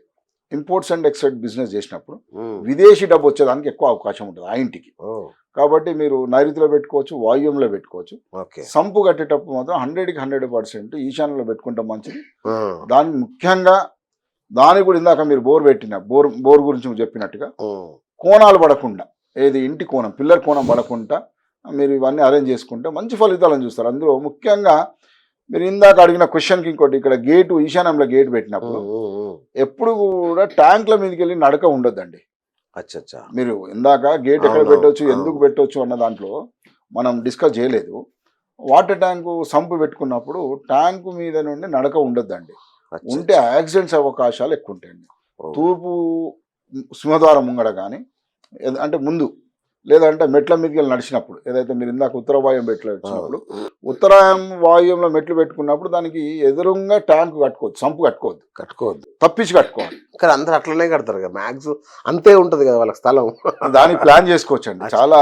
ఇంపోర్ట్స్ అండ్ ఎక్స్పోర్ట్ బిజినెస్ చేసినప్పుడు విదేశీ డబ్బు వచ్చేదానికి ఎక్కువ అవకాశం ఉంటుంది ఆ ఇంటికి. కాబట్టి మీరు నైరుతిలో పెట్టుకోవచ్చు, వాయువ్యంలో పెట్టుకోవచ్చు. సంపు కట్టేటప్పుడు మాత్రం 100కి 100% ఈశాన్యంలో పెట్టుకుంటాం మంచిది. దాని ముఖ్యంగా దానికి కూడా ఇందాక మీరు బోర్ పెట్టిన బోర్ గురించి చెప్పినట్టుగా కోణాలు పడకుండా, ఏది ఇంటి కోణం పిల్లర్ కోణం పడకుండా మీరు ఇవన్నీ అరేంజ్ చేసుకుంటే మంచి ఫలితాలను చూస్తారు. అందులో ముఖ్యంగా మీరు ఇందాక అడిగిన క్వశ్చన్కి ఇంకోటి, ఇక్కడ గేటు ఈశాన్యంలో గేట్ పెట్టినప్పుడు ఎప్పుడు కూడా ట్యాంక్ల మీదకి వెళ్ళి నడక ఉండొద్దండి. అచ్చా. మీరు ఇందాక గేట్ ఎక్కడ పెట్టవచ్చు, ఎందుకు పెట్టవచ్చు అన్న దాంట్లో మనం డిస్కస్ చేయలేదు. వాటర్ ట్యాంకు సంపు పెట్టుకున్నప్పుడు ట్యాంకు మీద నుండి నడక ఉండొద్దండి. ఉంటే యాక్సిడెంట్స్ అవకాశాలు ఎక్కువ ఉంటాయండి. తూర్పు సింహద్వారం ముంగడ కానీ, అంటే ముందు లేదంటే మెట్ల మీదకి వెళ్ళి నడిచినప్పుడు, ఏదైతే మీరు ఇందాక ఉత్తర వాయువ్యం మెట్లు వచ్చినప్పుడు ఉత్తరాయం వాయువ్యంలో మెట్లు పెట్టుకున్నప్పుడు దానికి ఎదురుగా ట్యాంక్ కట్టుకోవద్దు, సంపు కట్టుకోవద్దు, తప్పించి కట్టుకోవాలి. కానీ అందరూ అట్లనే కడతారు కదా, మ్యాక్స్ అంతే ఉంటుంది కదా వాళ్ళకి స్థలం. దానికి ప్లాన్ చేసుకోవచ్చండి చాలా.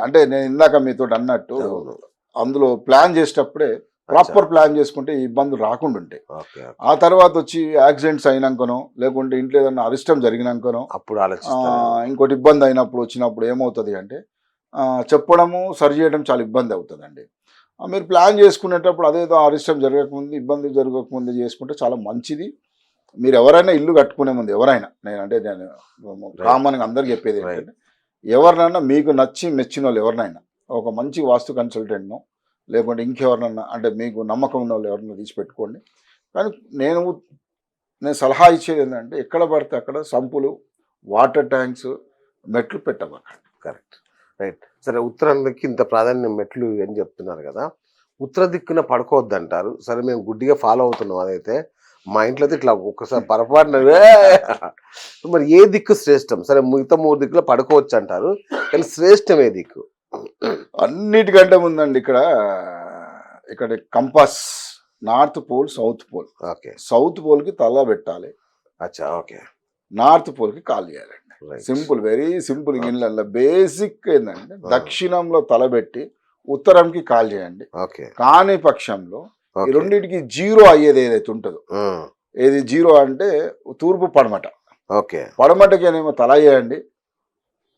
అంటే నేను ఇందాక మీతో అన్నట్టు అందులో ప్లాన్ చేసేటప్పుడే ప్రాపర్ ప్లాన్ చేసుకుంటే ఇబ్బందులు రాకుండా ఉంటాయి. ఆ తర్వాత వచ్చి యాక్సిడెంట్స్ అయినాకనో లేకుంటే ఇంట్లో ఏదైనా అరిష్టం జరిగినాకనో అప్పుడు ఇంకోటి ఇబ్బంది అయినప్పుడు వచ్చినప్పుడు ఏమవుతుంది అంటే చెప్పడము సరి చేయడం చాలా ఇబ్బంది అవుతుందండి. మీరు ప్లాన్ చేసుకునేటప్పుడు అదేదో అరిష్టం జరగకముందు, ఇబ్బంది జరగకముందు చేసుకుంటే చాలా మంచిది. మీరు ఎవరైనా ఇల్లు కట్టుకునే ముందు ఎవరైనా, నేను కామన్గా అందరికి చెప్పేది ఏంటంటే, ఎవరినైనా మీకు నచ్చి మెచ్చిన వాళ్ళు ఎవరినైనా ఒక మంచి వాస్తు కన్సల్టెంట్ను లేకుంటే ఇంకెవరినన్నా, అంటే మీకు నమ్మకం ఉన్న వాళ్ళు ఎవరన్నా తీసి పెట్టుకోండి. కానీ నేను సలహా ఇచ్చేది ఏంటంటే, ఎక్కడ పడితే అక్కడ సంపులు, వాటర్ ట్యాంక్స్, మెట్లు పెట్టబోకండి. Correct, right. సరే, ఉత్తరం దిక్కు ఇంత ప్రాధాన్యం మెట్లు అని చెప్తున్నారు కదా, ఉత్తర దిక్కున పడుకోవద్దు అంటారు. సరే, మేము గుడ్డిగా ఫాలో అవుతున్నాం. అదైతే మా ఇంట్లో అయితే ఇట్లా ఒక్కసారి పొరపాటున మరి ఏ దిక్కు శ్రేష్టం? సరే, మిగతా 3 దిక్కులో పడుకోవచ్చు అంటారు, కానీ శ్రేష్టం ఏ దిక్కు? అన్నిటికంటే ముందండి ఇక్కడ compass, north pole, south pole. Okay. South పోల్కి తల పెట్టాలి. అచ్చా. ఓకే. నార్త్ పోల్కి కాల్ చేయాలండి. Simple, very simple. ఇళ్ళల్లో బేసిక్ ఏంటంటే దక్షిణంలో తలబెట్టి ఉత్తరంకి కాల్ చేయండి. కాని పక్షంలో ఈ రెండింటికి జీరో అయ్యేది ఏదైతే ఉంటుందో, ఏది జీరో అంటే తూర్పు పడమట. పడమటకేనేమో తల చేయండి,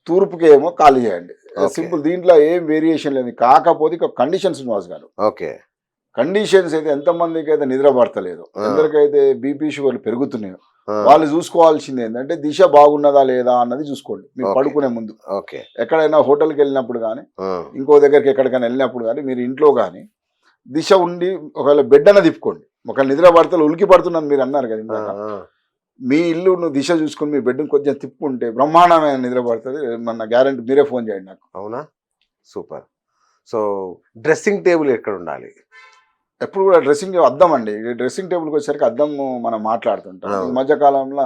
తూర్పుకి ఏమో ఖాళీ చేయండి. సింపుల్. దీంట్లో ఏం వేరియేషన్ లేదు. కాకపోతే ఇక కండిషన్స్ గారు, కండిషన్స్ అయితే ఎంతమందికి అయితే నిద్ర పడతలేదు, ఎందరికైతే బీపీ షుగర్లు పెరుగుతున్నాయో వాళ్ళు చూసుకోవాల్సింది ఏంటంటే దిశ బాగున్నదా లేదా అన్నది చూసుకోండి మీరు పడుకునే ముందు. ఎక్కడైనా హోటల్కి వెళ్ళినప్పుడు కానీ, ఇంకో దగ్గరికి ఎక్కడికైనా వెళ్ళినప్పుడు కానీ, మీరు ఇంట్లో కానీ దిశ ఉండి ఒకవేళ బెడ్ అన్న తిప్పుకోండి. ఒకవేళ నిద్ర పడతలు ఉలికి పడుతున్నాను మీరు అన్నారు కదా ఇందాక, మీ ఇల్లు దిశ చూసుకొని మీ బెడ్ని కొంచెం తిప్పుకుంటే బ్రహ్మాండమైన నిద్ర పడుతుంది. మన గ్యారెంటీ, మీరే ఫోన్ చేయండి నాకు. అవునా? సూపర్. సో డ్రెస్సింగ్ టేబుల్ ఎక్కడ ఉండాలి? ఎప్పుడు కూడా డ్రెస్సింగ్ అద్దం అండి. డ్రెస్సింగ్ టేబుల్కి వచ్చేసరికి అద్దం మనం మాట్లాడుతుంటాం. ఈ మధ్యకాలంలో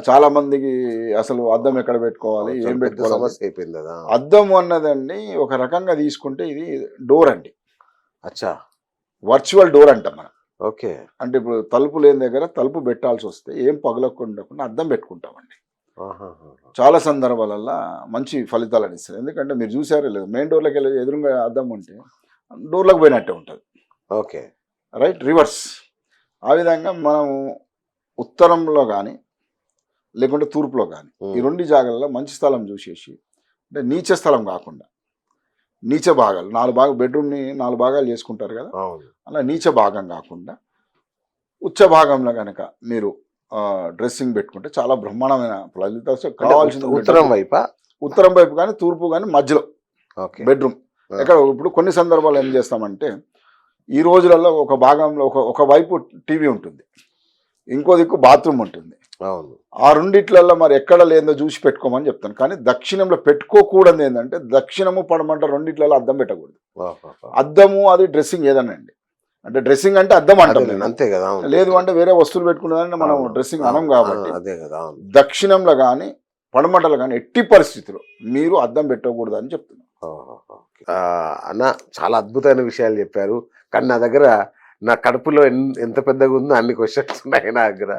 చాలా మందికి అసలు అద్దం ఎక్కడ పెట్టుకోవాలి, ఏం పెట్టుకోవాలి సమస్య అయిపోయింది కదా. అద్దం అన్నదండి ఒక రకంగా తీసుకుంటే ఇది డోర్ అండి. అచ్చా. వర్చువల్ డోర్ అంటాం మనం. ఓకే. అంటే ఇప్పుడు తలుపు లేని దగ్గర తలుపు పెట్టాల్సి వస్తే ఏం పగలకుండా అద్దం పెట్టుకుంటామండి. చాలా సందర్భాలలో మంచి ఫలితాలను ఇస్తుంది. ఎందుకంటే మీరు చూసారో లేదు, మెయిన్ డోర్లోకి వెళ్ళి ఎదురుగా అద్దం ఉంటే డోర్లోకి పోయినట్టే ఉంటుంది. Okay, right. రివర్స్. ఆ విధంగా మనం ఉత్తరంలో కానీ లేకుంటే తూర్పులో కానీ ఈ 2 జాగాలలో మంచి స్థలం చూసేసి, అంటే నీచ స్థలం కాకుండా, నీచ భాగాలు 4 భాగాలు, బెడ్రూమ్ని 4 భాగాలు చేసుకుంటారు కదా, అలా నీచ భాగం కాకుండా ఉచ్చ భాగంలో కనుక మీరు డ్రెస్సింగ్ పెట్టుకుంటే చాలా బ్రహ్మాండమైన ఫలితాలు కావాల్సింది. ఉత్తరం వైపు కానీ తూర్పు కానీ మధ్యలో బెడ్రూమ్. ఎక్కడ ఇప్పుడు కొన్ని సందర్భాలు ఏం చేస్తామంటే, ఈ రోజులలో ఒక భాగంలో ఒక వైపు టీవీ ఉంటుంది, ఇంకో దిక్కు బాత్రూమ్ ఉంటుంది. ఆ రెండిట్లలో మరి ఎక్కడ లేదో చూసి పెట్టుకోమని చెప్తాను. కానీ దక్షిణంలో పెట్టుకోకూడదు. ఏంటంటే దక్షిణము పడమంట రెండిట్లలో అద్దం పెట్టకూడదు. అద్దము అది డ్రెస్సింగ్ ఏదనండి, అంటే డ్రెస్సింగ్ అంటే అద్దం అంటాం అంతే కదా. లేదు అంటే వేరే వస్తువులు పెట్టుకున్నదాన్ని మనం డ్రెస్సింగ్ అనం. కాబట్టి దక్షిణంలో కానీ పడమటలో కానీ ఎట్టి పరిస్థితిలో మీరు అద్దం పెట్టకూడదు అని చెప్తున్నాం. ఓకే. అన్న చాలా అద్భుతమైన విషయాలు చెప్పారు. కానీ నా దగ్గర నా కడుపులో ఎంత పెద్దగా ఉందో అన్ని క్వశ్చన్స్ ఉన్నాయి నా దగ్గర.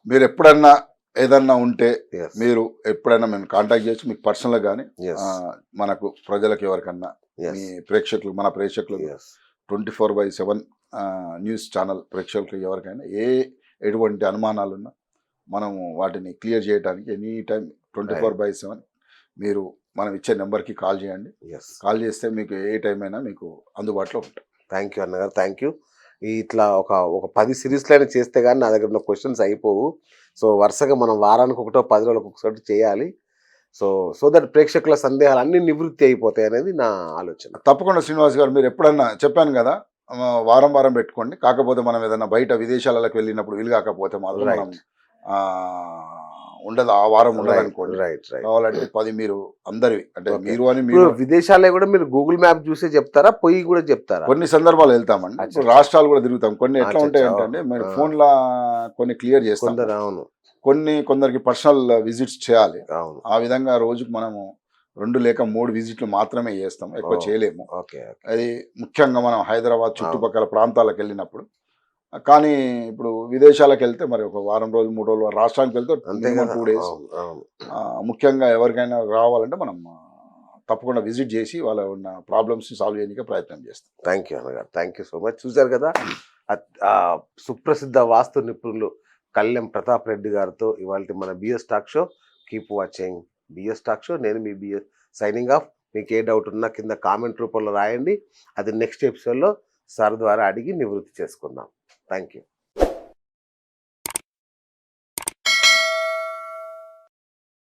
మీరు ఎప్పుడన్నా ఏదన్నా ఉంటే Yes. మీరు ఎప్పుడైనా మేము కాంటాక్ట్ చేయొచ్చు, మీకు పర్సనల్గా కానీ Yes. మనకు ప్రజలకు ఎవరికన్నా మీ Yes. ప్రేక్షకులు మన ప్రేక్షకులు Yes. 24/7 న్యూస్ ఛానల్ ప్రేక్షకులకు ఎవరికైనా ఎటువంటి అనుమానాలున్నా మనము వాటిని క్లియర్ చేయడానికి ఎనీ టైం 24/7 మీరు మనం ఇచ్చే నెంబర్కి కాల్ చేయండి. Yes. కాల్ చేస్తే మీకు ఏ టైం అయినా మీకు అందుబాటులో ఉంటాం. థ్యాంక్ యూ అన్నగారు, థ్యాంక్ యూ. ఇట్లా ఒక 10 సిరీస్లైనా చేస్తే కానీ నా దగ్గర ఉన్న క్వశ్చన్స్ అయిపోవు. సో వరుసగా మనం వారానికి ఒకటో 10 రోజులకు ఒకసారి చేయాలి. సో దట్ ప్రేక్షకుల సందేహాలు అన్ని నివృత్తి అయిపోతాయి అనేది నా ఆలోచన. తప్పకుండా శ్రీనివాస్ గారు, మీరు ఎప్పుడన్నా చెప్పాను కదా, వారం వారం పెట్టుకోండి. కాకపోతే మనం ఏదైనా బయట విదేశాలకు వెళ్ళినప్పుడు వీలు కాకపోతే మాత్రం మనం ఉండదు, ఆ వారం ఉండదు అనుకోండి. రైట్. కావాలంటే 10 మీరు అందరివి అంటే Okay. మీరు అని ఇప్పుడు మీరు విదేశాల్లో కూడా మీరు గూగుల్ మ్యాప్ చూసే చెప్తారా, పోయి కూడా చెప్తారా? కొన్ని సందర్భాలు వెళ్తామండి. అచ్చా. ఇప్పుడు రాష్ట్రాలు కూడా తిరుగుతాం. కొన్ని ఎట్లా అచ్చా. ఉంటాయి అంటే మీరు ఆ. ఫోన్లో కొన్ని క్లియర్ చేస్తాం, కొందరు అవును కొందరికి పర్సనల్ విజిట్స్ చేయాలి. అవును. ఆ విధంగా రోజుకు మనము 2 లేక 3 విజిట్లు మాత్రమే చేస్తాం, ఎక్కువ Oh. చేయలేము. ఓకే. అది ముఖ్యంగా మనం హైదరాబాద్ చుట్టుపక్కల ప్రాంతాలకు వెళ్ళినప్పుడు. కానీ ఇప్పుడు విదేశాలకు వెళ్తే మరి ఒక వారం రోజులు 3 రోజులు రాష్ట్రానికి వెళ్తే అంతే minimum కదా. 2 days. అవును. ముఖ్యంగా ఎవరికైనా రావాలంటే మనం తప్పకుండా విజిట్ చేసి వాళ్ళ ఉన్న ప్రాబ్లమ్స్ సాల్వ్ చేయడానికి ప్రయత్నం చేస్తాం. థ్యాంక్ యూ అన్నగారు, థ్యాంక్ యూ సో మచ్. చూశారు కదా, సుప్రసిద్ధ వాస్తు నిపుణులు కళ్యాం ప్రతాప్ రెడ్డి గారితో ఇవాళ మన B S talk show. Keep watching B S talk show. నేను మీ బిఎస్ సైనింగ్ ఆఫ్. మీకు ఏ డౌట్ ఉన్నా కింద కామెంట్ రూపంలో రాయండి. అది నెక్స్ట్ ఎపిసోడ్లో సార్ ద్వారా అడిగి నివృత్తి చేసుకుందాం. Thank you.